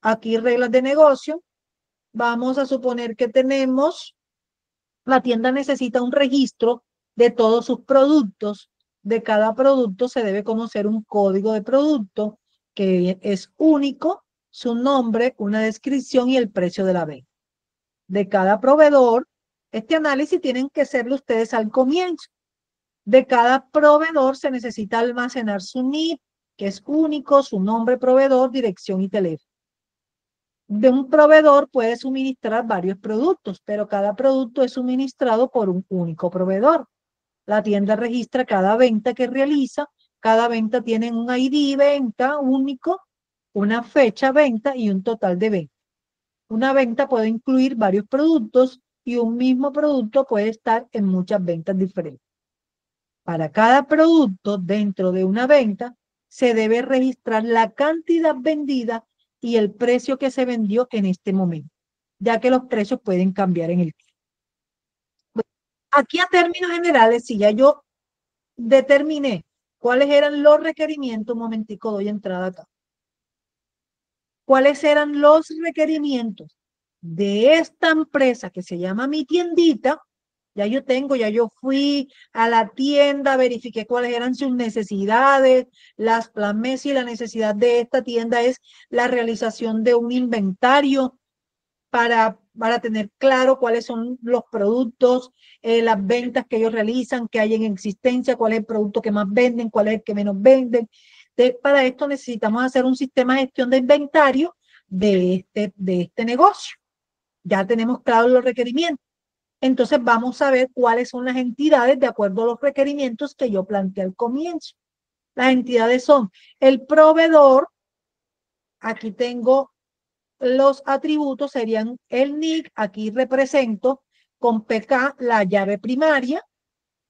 Aquí reglas de negocio. Vamos a suponer que la tienda necesita un registro de todos sus productos. De cada producto se debe conocer un código de producto que es único, su nombre, una descripción y el precio de la venta. De cada proveedor, este análisis tienen que hacerlo ustedes al comienzo. De cada proveedor se necesita almacenar su NIP, que es único, su nombre proveedor, dirección y teléfono. De un proveedor puede suministrar varios productos, pero cada producto es suministrado por un único proveedor. La tienda registra cada venta que realiza, cada venta tiene un ID venta único, una fecha venta y un total de venta. Una venta puede incluir varios productos y un mismo producto puede estar en muchas ventas diferentes. Para cada producto dentro de una venta se debe registrar la cantidad vendida y el precio que se vendió en este momento, ya que los precios pueden cambiar en el tiempo. Aquí a términos generales, si ya yo determiné cuáles eran los requerimientos, un momentico doy entrada acá. ¿Cuáles eran los requerimientos de esta empresa que se llama Mi Tiendita? Ya yo fui a la tienda, verifiqué cuáles eran sus necesidades, las plasmé. Si la necesidad de esta tienda es la realización de un inventario para tener claro cuáles son los productos, las ventas que ellos realizan, que hay en existencia, cuál es el producto que más venden, cuál es el que menos venden. Entonces, para esto necesitamos hacer un sistema de gestión de inventario de este negocio. Ya tenemos claros los requerimientos. Entonces vamos a ver cuáles son las entidades de acuerdo a los requerimientos que yo planteé al comienzo. Las entidades son el proveedor, aquí tengo los atributos, serían el NIC, aquí represento con PK la llave primaria,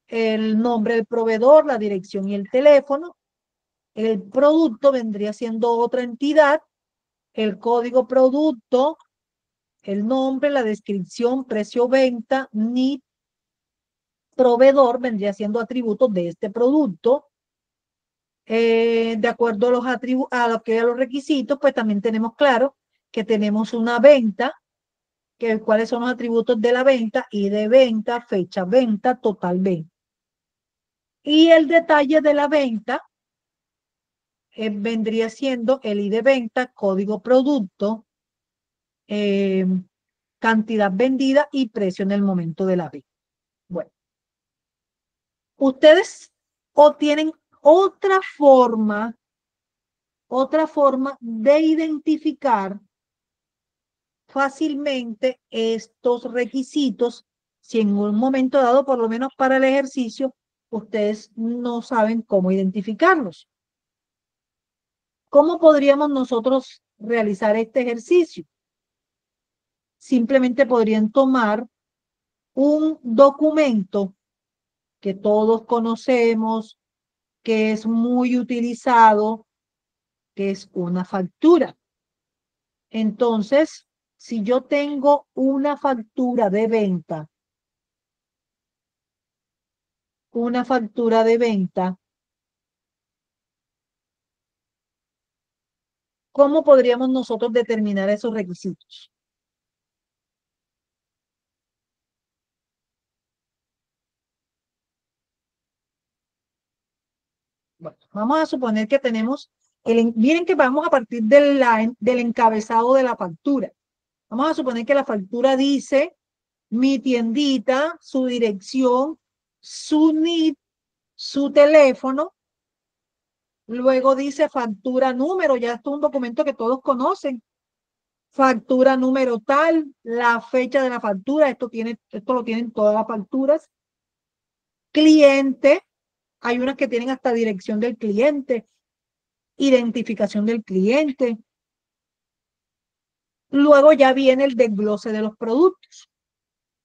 el nombre del proveedor, la dirección y el teléfono. El producto vendría siendo otra entidad, el código producto, el nombre, la descripción, precio, venta, NIC, proveedor vendría siendo atributos de este producto. De acuerdo a los requisitos, pues también tenemos claro que tenemos una venta, que cuáles son los atributos de la venta, ID de venta, fecha venta, total venta. Y el detalle de la venta vendría siendo el ID de venta, código producto, cantidad vendida y precio en el momento de la venta. Bueno, ustedes tienen otra forma de identificar fácilmente estos requisitos si en un momento dado, por lo menos para el ejercicio, ustedes no saben cómo identificarlos. ¿Cómo podríamos nosotros realizar este ejercicio? Simplemente podrían tomar un documento que todos conocemos, que es muy utilizado, que es una factura. Entonces, si yo tengo una factura de venta, ¿cómo podríamos nosotros determinar esos requisitos? Bueno, vamos a suponer que tenemos, miren que vamos a partir del encabezado de la factura. Vamos a suponer que la factura dice Mi Tiendita, su dirección, su NID, su teléfono. Luego dice factura número, ya esto es un documento que todos conocen. Factura número tal, la fecha de la factura, esto lo tienen todas las facturas. Cliente, hay unas que tienen hasta dirección del cliente, identificación del cliente. Luego ya viene el desglose de los productos.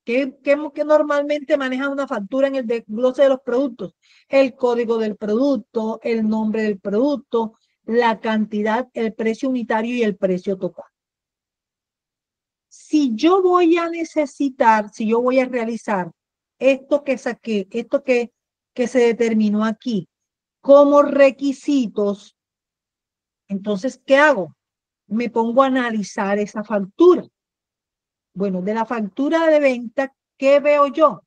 ¿Qué normalmente maneja una factura en el desglose de los productos? El código del producto, el nombre del producto, la cantidad, el precio unitario y el precio total. Si yo voy a realizar esto que saqué, esto que se determinó aquí como requisitos, entonces, ¿qué hago? Me pongo a analizar esa factura. Bueno, de la factura de venta, ¿qué veo yo?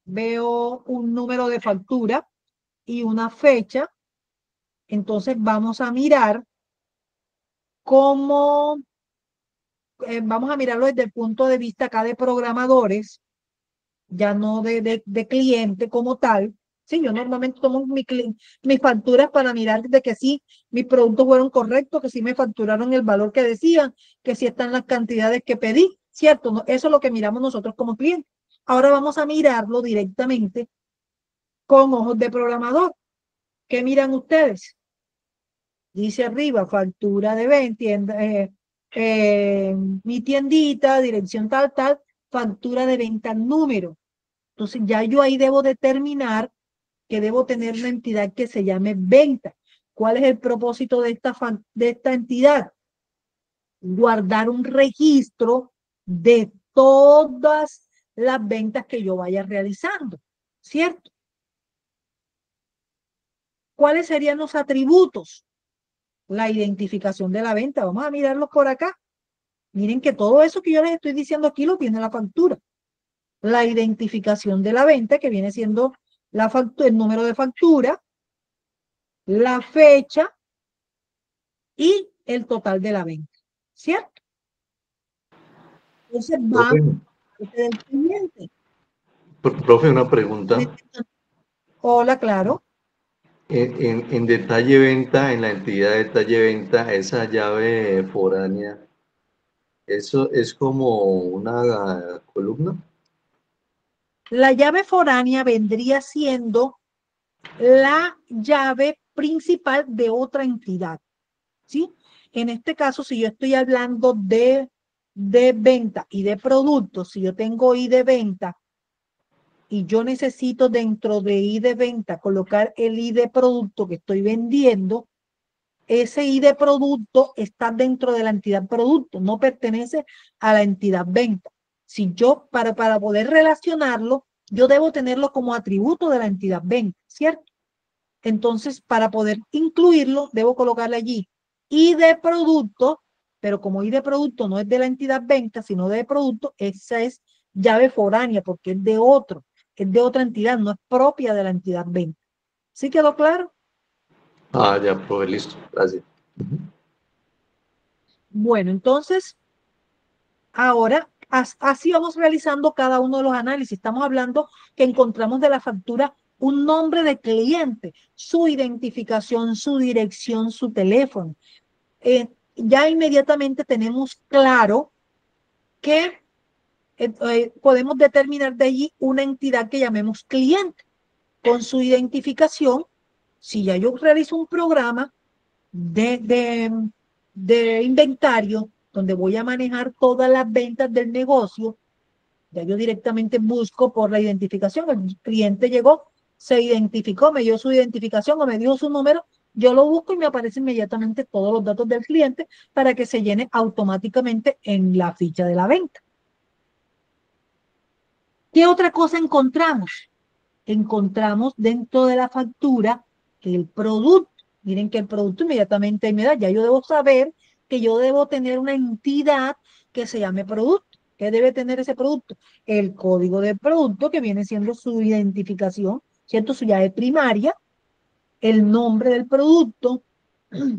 Veo un número de factura y una fecha. Entonces vamos a mirar cómo, vamos a mirarlo desde el punto de vista acá de programadores, ya no de cliente como tal. Sí, yo normalmente tomo mis facturas para mirar de que sí, mis productos fueron correctos, que sí me facturaron el valor que decían, que sí están las cantidades que pedí, ¿cierto? No, eso es lo que miramos nosotros como clientes. Ahora vamos a mirarlo directamente con ojos de programador. ¿Qué miran ustedes? Dice arriba, factura de venta, mi tiendita, dirección tal, tal, factura de venta, número. Entonces ya yo ahí debo determinar que debo tener una entidad que se llame venta. ¿Cuál es el propósito de esta entidad? Guardar un registro de todas las ventas que yo vaya realizando, ¿cierto? ¿Cuáles serían los atributos? La identificación de la venta. Vamos a mirarlos por acá. Miren que todo eso que yo les estoy diciendo aquí lo tiene la factura. La identificación de la venta, que viene siendo la factura, el número de factura, la fecha y el total de la venta, ¿cierto? Entonces va del cliente. Profe, una pregunta. Hola, claro. En detalle venta, en la entidad de detalle venta, esa llave foránea, ¿eso es como una columna? La llave foránea vendría siendo la llave principal de otra entidad, ¿sí? En este caso, si yo estoy hablando de venta y de productos, si yo tengo I de venta y yo necesito dentro de I de venta colocar el I de producto que estoy vendiendo, ese I de producto está dentro de la entidad producto, no pertenece a la entidad venta. Si yo, para poder relacionarlo, yo debo tenerlo como atributo de la entidad venta, ¿cierto? Entonces, para poder incluirlo, debo colocarle allí I de producto, pero como I de producto no es de la entidad venta, sino de producto, esa es llave foránea porque es de otro, es de otra entidad, no es propia de la entidad venta. ¿Sí quedó claro? Ah, ya, profe, listo, gracias. Bueno, entonces, ahora, así vamos realizando cada uno de los análisis. Estamos hablando que encontramos de la factura un nombre de cliente, su identificación, su dirección, su teléfono. Ya inmediatamente tenemos claro que podemos determinar de allí una entidad que llamemos cliente. Con su identificación, si ya yo realizo un programa de inventario donde voy a manejar todas las ventas del negocio, ya yo directamente busco por la identificación. El cliente llegó, se identificó, me dio su identificación o me dio su número, yo lo busco y me aparecen inmediatamente todos los datos del cliente para que se llene automáticamente en la ficha de la venta. ¿Qué otra cosa encontramos? Encontramos dentro de la factura el producto. Miren que el producto inmediatamente me da, ya yo debo saber que yo debo tener una entidad que se llame producto. ¿Qué debe tener ese producto? El código del producto, que viene siendo su identificación, ¿cierto? Su llave primaria, el nombre del producto,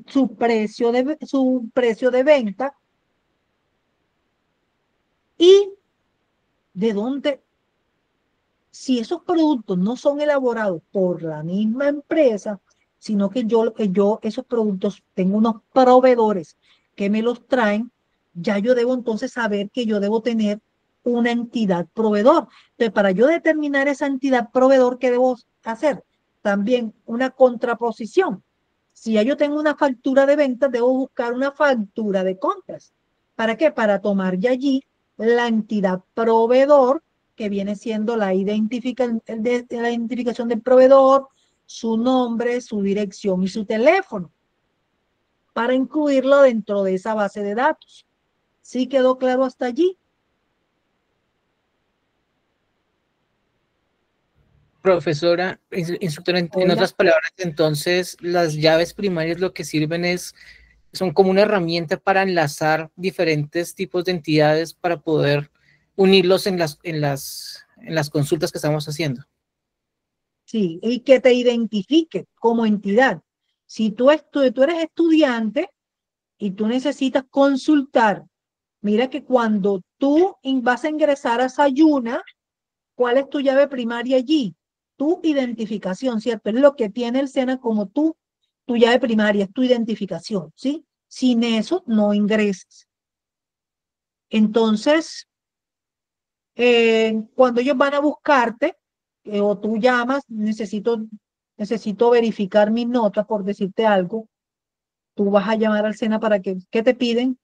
su precio de venta y de dónde. Si esos productos no son elaborados por la misma empresa, sino que yo esos productos tengo unos proveedores que me los traen, ya yo debo entonces saber que yo debo tener una entidad proveedor. Entonces, para yo determinar esa entidad proveedor, ¿qué debo hacer? También una contraposición. Si ya yo tengo una factura de ventas, debo buscar una factura de compras. ¿Para qué? Para tomar ya allí la entidad proveedor, que viene siendo la identificación del proveedor, su nombre, su dirección y su teléfono, para incluirlo dentro de esa base de datos. ¿Sí quedó claro hasta allí? Profesora, instructora, en Hola. otras palabras, entonces las llaves primarias lo que sirven son como una herramienta para enlazar diferentes tipos de entidades para poder unirlos en las consultas que estamos haciendo. Sí, y que te identifique como entidad. Si tú eres estudiante y tú necesitas consultar, mira que cuando tú vas a ingresar a Sayuna, ¿cuál es tu llave primaria allí? Tu identificación, ¿cierto? Es lo que tiene el SENA como tu llave primaria, es tu identificación, ¿sí? Sin eso no ingresas. Entonces, cuando ellos van a buscarte, o tú llamas, necesito verificar mis notas, por decirte algo, tú vas a llamar al SENA para ¿qué te piden?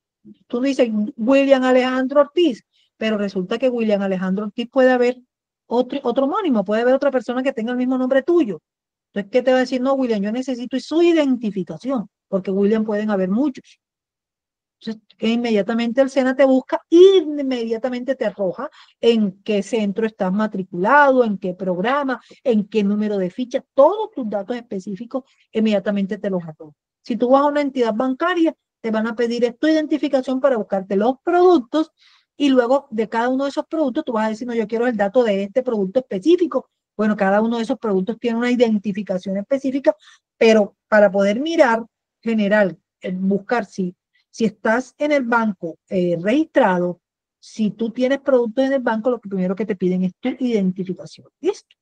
tú dices William Alejandro Ortiz, pero resulta que William Alejandro Ortiz puede haber otro homónimo, puede haber otra persona que tenga el mismo nombre tuyo. Entonces, ¿qué te va a decir? No, William, yo necesito su identificación, porque William pueden haber muchos. Entonces, que inmediatamente el SENA te busca y inmediatamente te arroja en qué centro estás matriculado, en qué programa, en qué número de ficha, todos tus datos específicos inmediatamente te los arroja. Si tú vas a una entidad bancaria, te van a pedir tu identificación para buscarte los productos y luego de cada uno de esos productos tú vas a decir, no, yo quiero el dato de este producto específico. Bueno, cada uno de esos productos tiene una identificación específica, pero para poder mirar general, buscar si estás en el banco registrado, si tú tienes productos en el banco, lo primero que te piden es tu identificación. ¿Listo?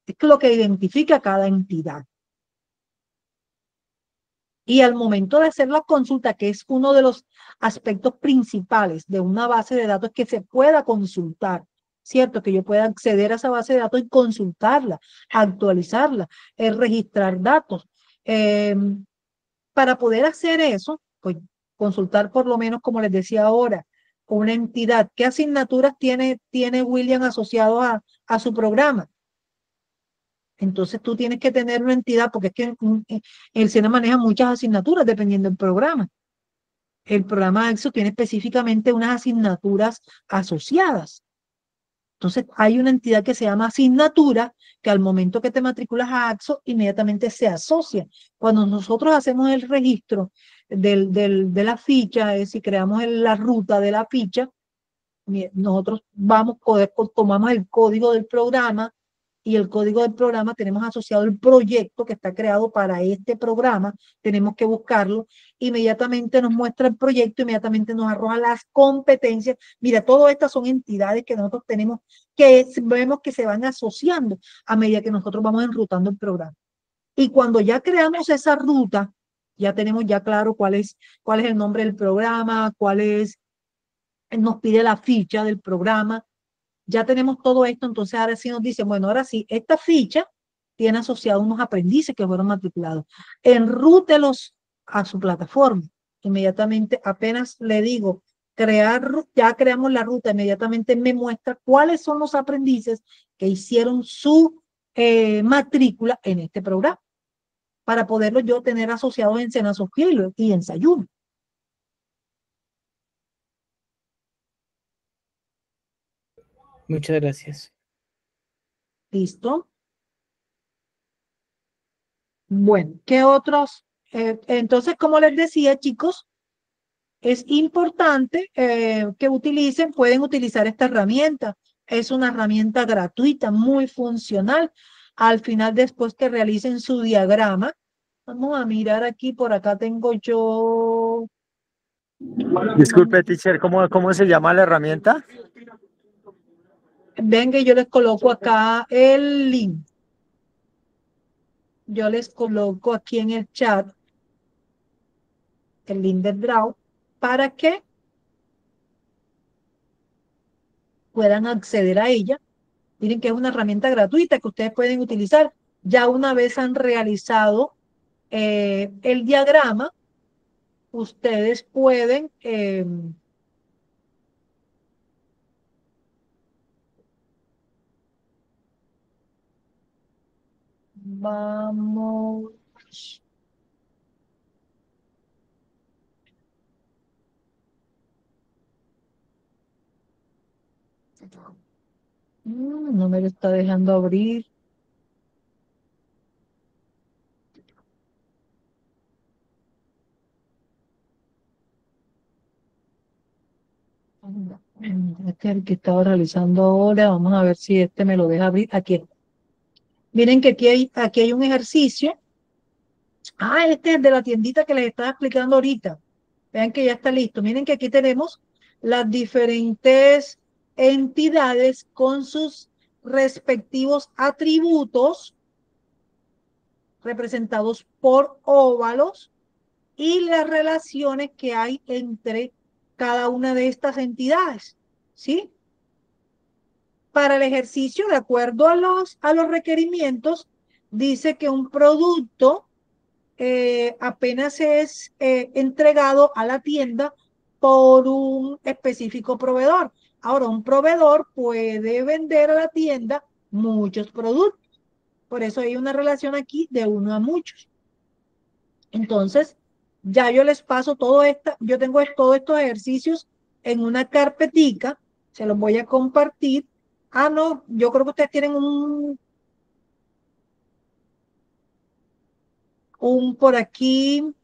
Es lo que identifica a cada entidad. Y al momento de hacer la consulta, que es uno de los aspectos principales de una base de datos, que se pueda consultar, ¿cierto? Que yo pueda acceder a esa base de datos y consultarla, actualizarla, registrar datos. Para poder hacer eso, pues consultar por lo menos, como les decía ahora, una entidad. ¿Qué asignaturas tiene William asociado a su programa? Entonces tú tienes que tener una entidad, porque es que el SENA maneja muchas asignaturas dependiendo del programa. El programa AXO tiene específicamente unas asignaturas asociadas. Entonces hay una entidad que se llama asignatura, que al momento que te matriculas a AXO, inmediatamente se asocia. Cuando nosotros hacemos el registro de la ficha, es decir, creamos la ruta de la ficha, nosotros tomamos el código del programa, y el código del programa tenemos asociado el proyecto que está creado para este programa, tenemos que buscarlo, inmediatamente nos muestra el proyecto, inmediatamente nos arroja las competencias. Mira, todas estas son entidades que nosotros tenemos, que vemos que se van asociando a medida que nosotros vamos enrutando el programa. Y cuando ya creamos esa ruta, ya tenemos ya claro cuál es el nombre del programa, nos pide la ficha del programa. Ya tenemos todo esto, entonces ahora sí nos dicen, bueno, ahora sí, esta ficha tiene asociados unos aprendices que fueron matriculados. Enrútelos a su plataforma. Inmediatamente, apenas le digo, ya creamos la ruta, inmediatamente me muestra cuáles son los aprendices que hicieron su matrícula en este programa, para poderlo yo tener asociados en Senasofía y en Sayuno. Muchas gracias. ¿Listo? Bueno, ¿qué otros? Entonces, como les decía, chicos, es importante que pueden utilizar esta herramienta. Es una herramienta gratuita, muy funcional. Al final, después que realicen su diagrama, vamos a mirar aquí, por acá tengo yo. Disculpe, teacher, ¿cómo se llama la herramienta? Venga, yo les coloco acá el link. Yo les coloco aquí en el chat el link del Draw para que puedan acceder a ella. Miren que es una herramienta gratuita que ustedes pueden utilizar. Ya una vez han realizado el diagrama, ustedes pueden vamos. No me lo está dejando abrir. Este es el que estaba realizando ahora. Vamos a ver si este me lo deja abrir. Aquí está. Miren que aquí hay un ejercicio. Este es de la tiendita que les estaba explicando ahorita. Vean que ya está listo. Miren que aquí tenemos las diferentes entidades con sus respectivos atributos representados por óvalos y las relaciones que hay entre cada una de estas entidades, ¿sí? Para el ejercicio, de acuerdo a los requerimientos, dice que un producto apenas es entregado a la tienda, por un específico proveedor. Ahora, un proveedor puede vender a la tienda muchos productos. Por eso hay una relación aquí de uno a muchos. Entonces, ya yo les paso todo esto, yo tengo todos estos ejercicios en una carpetica, se los voy a compartir. Ah, no, yo creo que ustedes tienen un por aquí.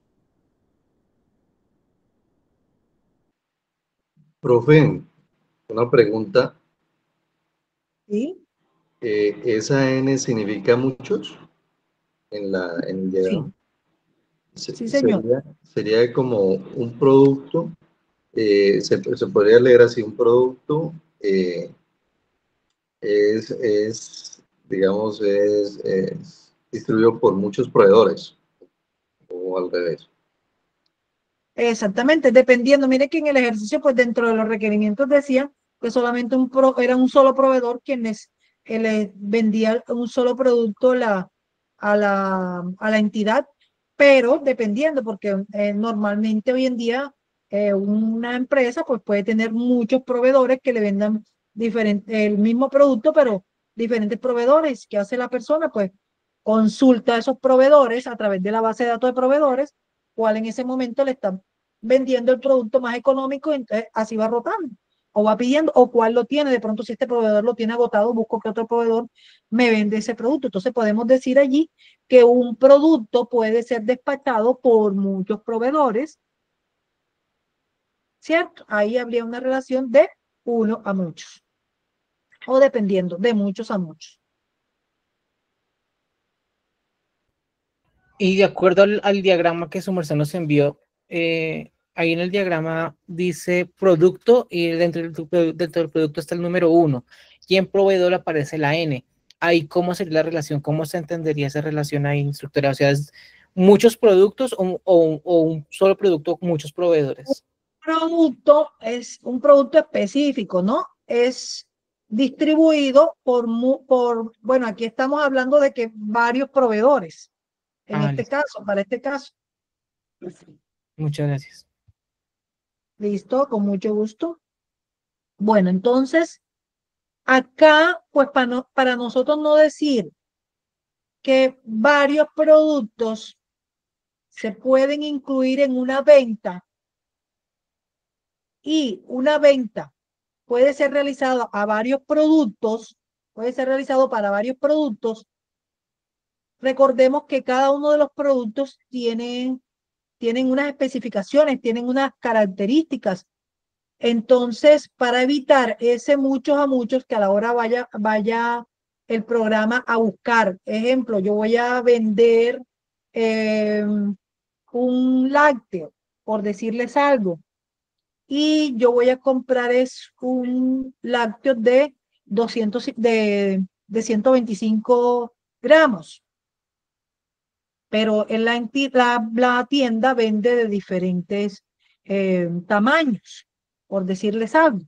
Profe, una pregunta. ¿Sí? ¿Esa N significa muchos en el diagrama? Sí, señor. Sería como un producto, se podría leer así, un producto digamos, es distribuido por muchos proveedores, o al revés. Exactamente, dependiendo. Mire que en el ejercicio, pues dentro de los requerimientos decían que solamente era un solo proveedor quien le vendía un solo producto a la entidad, pero dependiendo, porque normalmente hoy en día una empresa pues puede tener muchos proveedores que le vendan el mismo producto, pero diferentes proveedores. ¿Qué hace la persona? Pues consulta a esos proveedores a través de la base de datos de proveedores, cuál en ese momento le están vendiendo el producto más económico, entonces así va rotando o va pidiendo, o cuál lo tiene. De pronto, si este proveedor lo tiene agotado, busco que otro proveedor me vende ese producto. Entonces podemos decir allí que un producto puede ser despachado por muchos proveedores, ¿cierto? Ahí habría una relación de uno a muchos, o dependiendo, de muchos a muchos. Y de acuerdo al diagrama que su merced nos envió, ahí en el diagrama dice producto y dentro del producto está el número 1 y en proveedor aparece la N. Ahí, ¿cómo sería la relación? ¿Cómo se entendería esa relación ahí, instructora? O sea, ¿es muchos productos o un solo producto con muchos proveedores? Producto es un producto específico, ¿no? Es distribuido bueno, aquí estamos hablando de que varios proveedores, en este Listo. caso, para este caso. Muchas gracias. Listo, con mucho gusto. Bueno, entonces, acá, pues para nosotros no decir que varios productos se pueden incluir en una venta y una venta puede ser realizada a varios productos, puede ser realizado para varios productos. Recordemos que cada uno de los productos tienen unas especificaciones, tienen unas características. Entonces, para evitar ese muchos a muchos, que a la hora vaya el programa a buscar, ejemplo, yo voy a vender un lácteo, por decirles algo, y yo voy a comprar un lácteo de 125 gramos, pero en la tienda vende de diferentes tamaños, por decirles algo.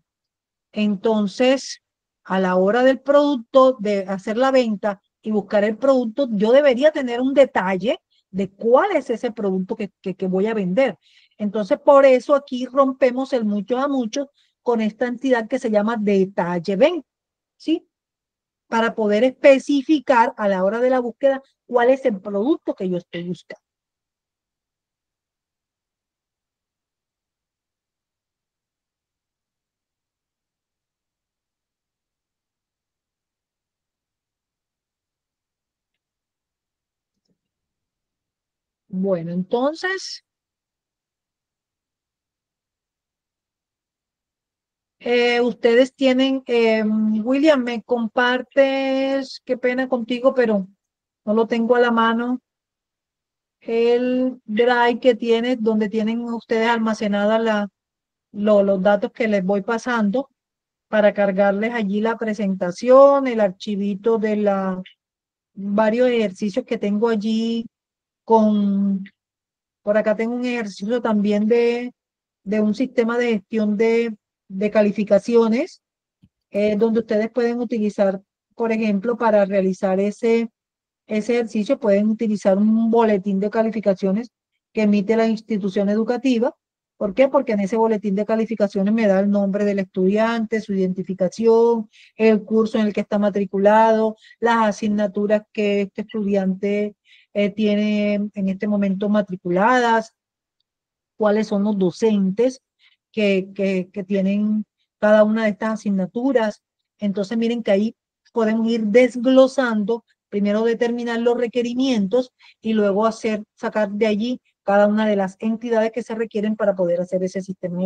Entonces, a la hora del producto, de hacer la venta y buscar el producto, yo debería tener un detalle de cuál es ese producto que voy a vender. Entonces, por eso aquí rompemos el muchos a muchos con esta entidad que se llama detalle venta, ¿sí? Para poder especificar a la hora de la búsqueda cuál es el producto que yo estoy buscando. Bueno, entonces, ustedes tienen, William, me compartes, qué pena contigo, pero no lo tengo a la mano, el drive que tiene, donde tienen ustedes almacenadas los datos que les voy pasando para cargarles allí la presentación, el archivito de varios ejercicios que tengo allí por acá tengo un ejercicio también de un sistema de gestión de calificaciones, donde ustedes pueden utilizar, por ejemplo, para realizar ese ejercicio, pueden utilizar un boletín de calificaciones que emite la institución educativa ¿Por qué? Porque en ese boletín de calificaciones me da el nombre del estudiante, su identificación, el curso en el que está matriculado, las asignaturas que este estudiante tiene en este momento matriculadas, cuáles son los docentes que tienen cada una de estas asignaturas. Entonces miren que ahí podemos ir desglosando, primero determinar los requerimientos y luego sacar de allí cada una de las entidades que se requieren para poder hacer ese sistema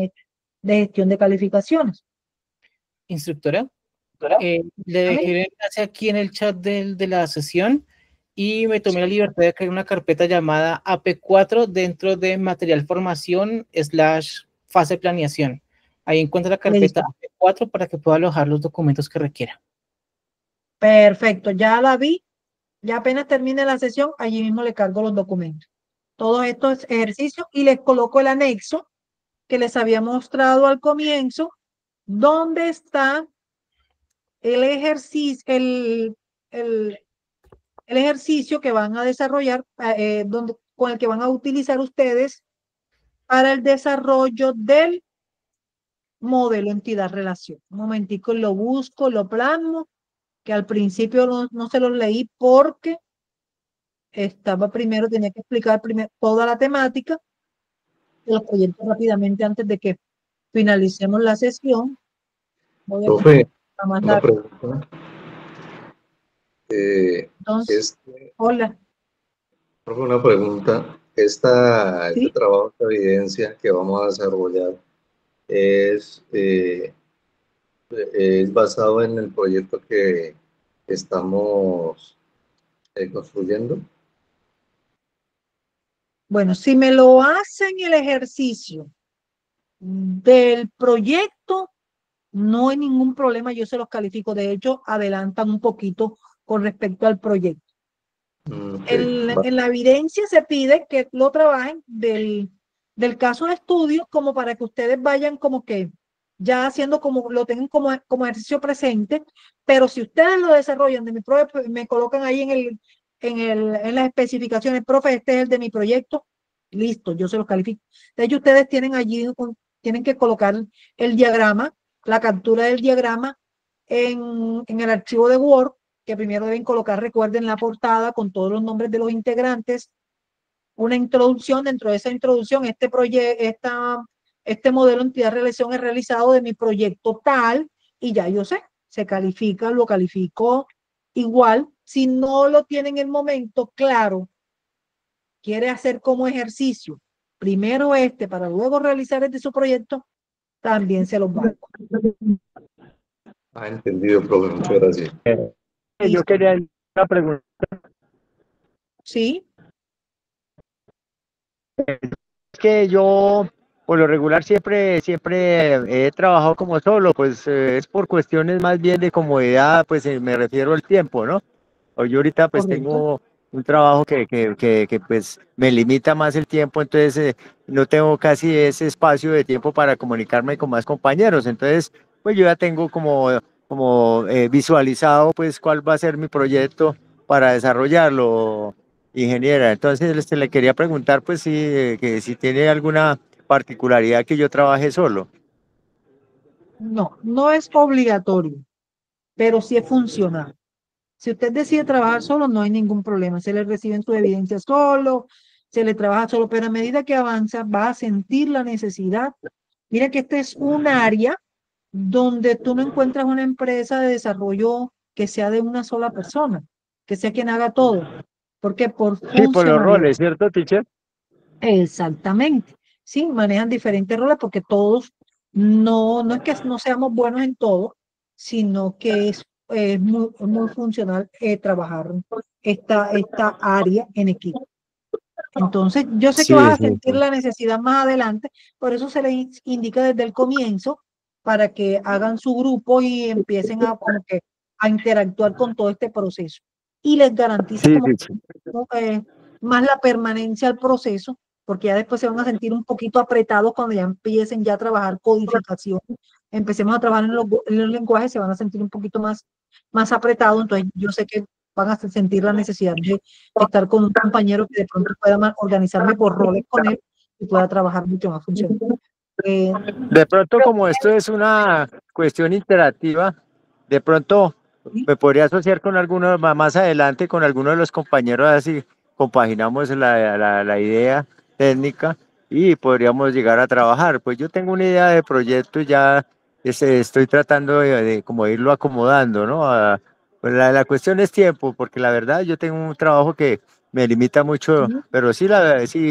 de gestión de calificaciones. Instructora, le dejé el enlace aquí en el chat de la sesión y me tomé la libertad de crear una carpeta llamada AP4 dentro de material formación / fase planeación. Ahí encuentra la carpeta AP4 para que pueda alojar los documentos que requiera. Perfecto, ya la vi. Ya apenas termine la sesión, allí mismo le cargo los documentos. Todos estos ejercicios y les coloco el anexo que les había mostrado al comienzo, donde está el ejercicio, el ejercicio que van a desarrollar, con el que van a utilizar ustedes para el desarrollo del modelo entidad-relación. Un momentico, lo busco, lo plasmo, que al principio no se los leí porque tenía que explicar primero toda la temática de los proyectos rápidamente antes de que finalicemos la sesión. Profe, una pregunta. Entonces, hola. Profe, una pregunta. Este trabajo de evidencia que vamos a desarrollar es basado en el proyecto que estamos construyendo. Bueno, si me lo hacen el ejercicio del proyecto, no hay ningún problema, yo se los califico. De hecho, adelantan un poquito con respecto al proyecto. En la evidencia se pide que lo trabajen del caso de estudio como para que ustedes vayan como que ya haciendo lo tengan como ejercicio presente, pero si ustedes lo desarrollan de mi proyecto, me colocan ahí en las especificaciones, profe, este es el de mi proyecto, listo, yo se los califico. De hecho, ustedes tienen allí, tienen que colocar el diagrama, la captura del diagrama en el archivo de Word, que primero deben colocar, recuerden, la portada con todos los nombres de los integrantes, una introducción. Dentro de esa introducción, este modelo entidad-relación es realizado de mi proyecto tal, y ya yo sé, se califica, lo califico igual. Si no lo tiene en el momento claro, quiere hacer como ejercicio, primero para luego realizar el de su proyecto, también se los valgo. Entendido, profe, muchas gracias. Yo quería una pregunta. Sí. Es que yo, por lo regular, siempre he trabajado como solo, pues es por cuestiones más bien de comodidad, pues me refiero al tiempo, ¿no? O yo ahorita pues tengo un trabajo que pues me limita más el tiempo, entonces no tengo casi ese espacio de tiempo para comunicarme con más compañeros, entonces pues yo ya tengo como visualizado pues cuál va a ser mi proyecto para desarrollarlo, ingeniera. Entonces le quería preguntar pues si tiene alguna particularidad que yo trabaje solo. No, no es obligatorio, pero sí es funcional. Si usted decide trabajar solo, no hay ningún problema. Se le reciben sus evidencias solo, se le trabaja solo, pero a medida que avanza, va a sentir la necesidad. Mira que este es un área donde tú no encuentras una empresa de desarrollo que sea de una sola persona, que sea quien haga todo. Porque Sí, por los roles, ¿cierto, teacher? Exactamente. Sí, manejan diferentes roles porque todos no es que no seamos buenos en todo, sino que es muy funcional trabajar esta área en equipo. Entonces, yo sé que vas a sentir la necesidad más adelante, por eso se les indica desde el comienzo para que hagan su grupo y empiecen a interactuar con todo este proceso. Y les garantiza más la permanencia al proceso, porque ya después se van a sentir un poquito apretados cuando ya empiecen ya a trabajar codificación. Empecemos a trabajar en los lenguajes, se van a sentir un poquito más apretados, entonces yo sé que van a sentir la necesidad de estar con un compañero que de pronto pueda organizarme por roles con él y pueda trabajar mucho más funcional. De pronto, como esto es una cuestión interactiva, de pronto me podría asociar con algunos más adelante, con algunos de los compañeros, así compaginamos la idea técnica y podríamos llegar a trabajar. Pues yo tengo una idea de proyecto y ya estoy tratando de como irlo acomodando, ¿no? Pues la cuestión es tiempo, porque la verdad yo tengo un trabajo que me limita mucho, pero sí,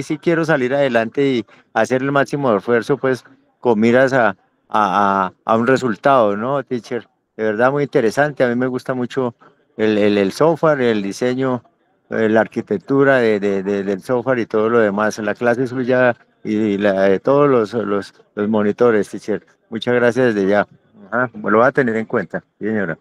sí quiero salir adelante y hacer el máximo esfuerzo, pues con miras a un resultado, ¿no, teacher? De verdad muy interesante, a mí me gusta mucho el software, el diseño, la arquitectura del software y todo lo demás. La clase suya y la de todos los monitores, teacher. Muchas gracias desde ya. Ajá, me lo voy a tener en cuenta, sí, señora.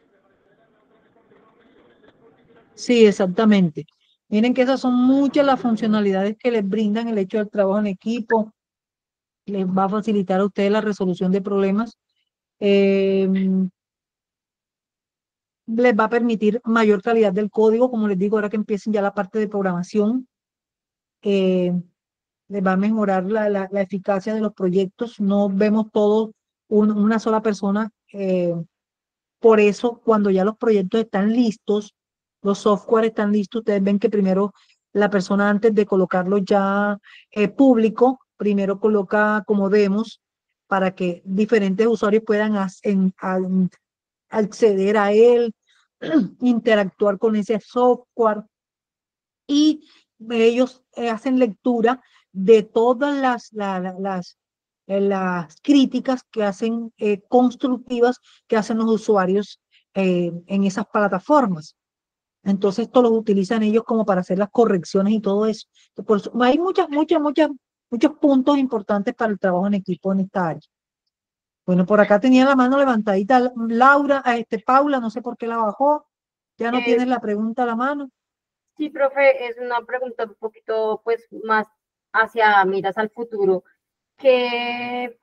Sí, exactamente. Miren que esas son muchas las funcionalidades que les brindan el hecho del trabajo en equipo. Les va a facilitar a ustedes la resolución de problemas. Les va a permitir mayor calidad del código, como les digo, ahora que empiecen ya la parte de programación. eh, Les va a mejorar la eficacia de los proyectos. No vemos todo una sola persona. Por eso, cuando ya los proyectos están listos, los software están listos, ustedes ven que primero la persona, antes de colocarlo ya público, primero coloca como demos para que diferentes usuarios puedan acceder a él, interactuar con ese software, y ellos hacen lectura de todas las críticas que hacen, constructivas, que hacen los usuarios en esas plataformas. Entonces, esto lo utilizan ellos como para hacer las correcciones y todo eso. Por eso hay muchos puntos importantes para el trabajo en equipo en esta área. Bueno, por acá tenía la mano levantadita Laura, Paula, no sé por qué la bajó. Ya no tienes la pregunta a la mano. Sí, profe, es una pregunta un poquito pues más hacia miras al futuro, que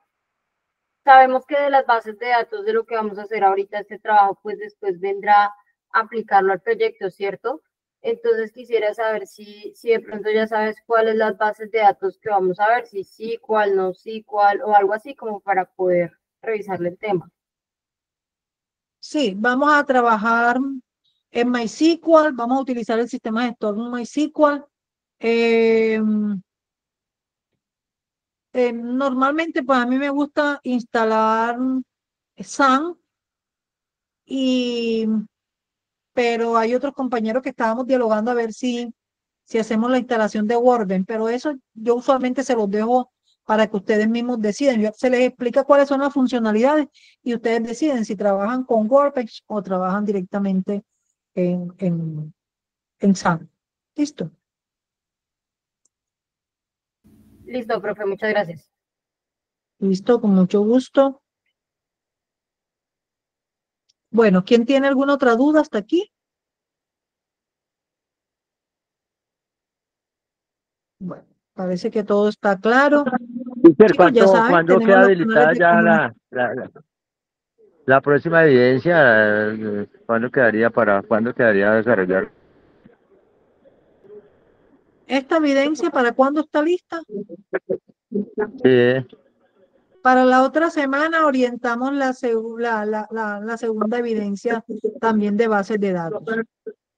sabemos que de las bases de datos de lo que vamos a hacer ahorita, este trabajo, pues después vendrá a aplicarlo al proyecto, ¿cierto? Entonces quisiera saber si de pronto ya sabes cuáles las bases de datos que vamos a ver, si sí, cuál no, sí, cuál, o algo así como para poder revisarle el tema. Sí, vamos a trabajar en MySQL, vamos a utilizar el sistema gestor de MySQL. Normalmente, pues a mí me gusta instalar SAN, pero hay otros compañeros que estábamos dialogando a ver si hacemos la instalación de Word, pero eso yo usualmente se los dejo para que ustedes mismos deciden. Se les explica cuáles son las funcionalidades y ustedes deciden si trabajan con Workbench o trabajan directamente en SAN. ¿Listo? Listo, profe, muchas gracias. Listo, con mucho gusto. Bueno, ¿quién tiene alguna otra duda hasta aquí? Bueno, parece que todo está claro. Teacher, Chicos, ya saben, ¿cuándo tenemos queda los canales habilitada de ya comunicación. la próxima evidencia? ¿Cuándo quedaría desarrollar? ¿Esta evidencia para cuándo está lista? Sí. Para la otra semana orientamos la segunda evidencia también de bases de datos.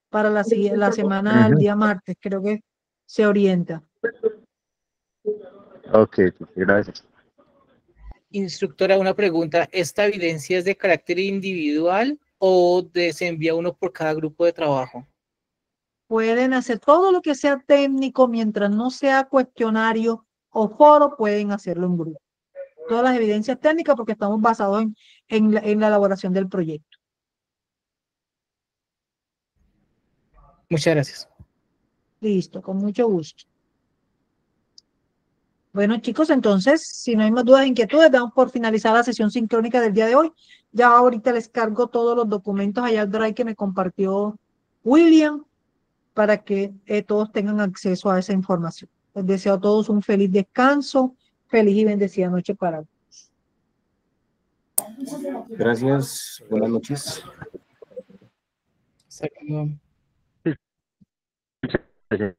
Para la semana del día martes, creo que se orienta. Ok, gracias. Instructora, una pregunta. ¿Esta evidencia es de carácter individual o se envía uno por cada grupo de trabajo? Pueden hacer todo lo que sea técnico mientras no sea cuestionario o foro, pueden hacerlo en grupo. Todas las evidencias técnicas porque estamos basados en la elaboración del proyecto. Muchas gracias. Listo, con mucho gusto. Bueno, chicos, entonces, si no hay más dudas e inquietudes, damos por finalizar la sesión sincrónica del día de hoy. Ya ahorita les cargo todos los documentos allá al Drive que me compartió William para que todos tengan acceso a esa información. Les deseo a todos un feliz descanso, feliz y bendecida noche para todos. Gracias, buenas noches. Hasta luego. Sí.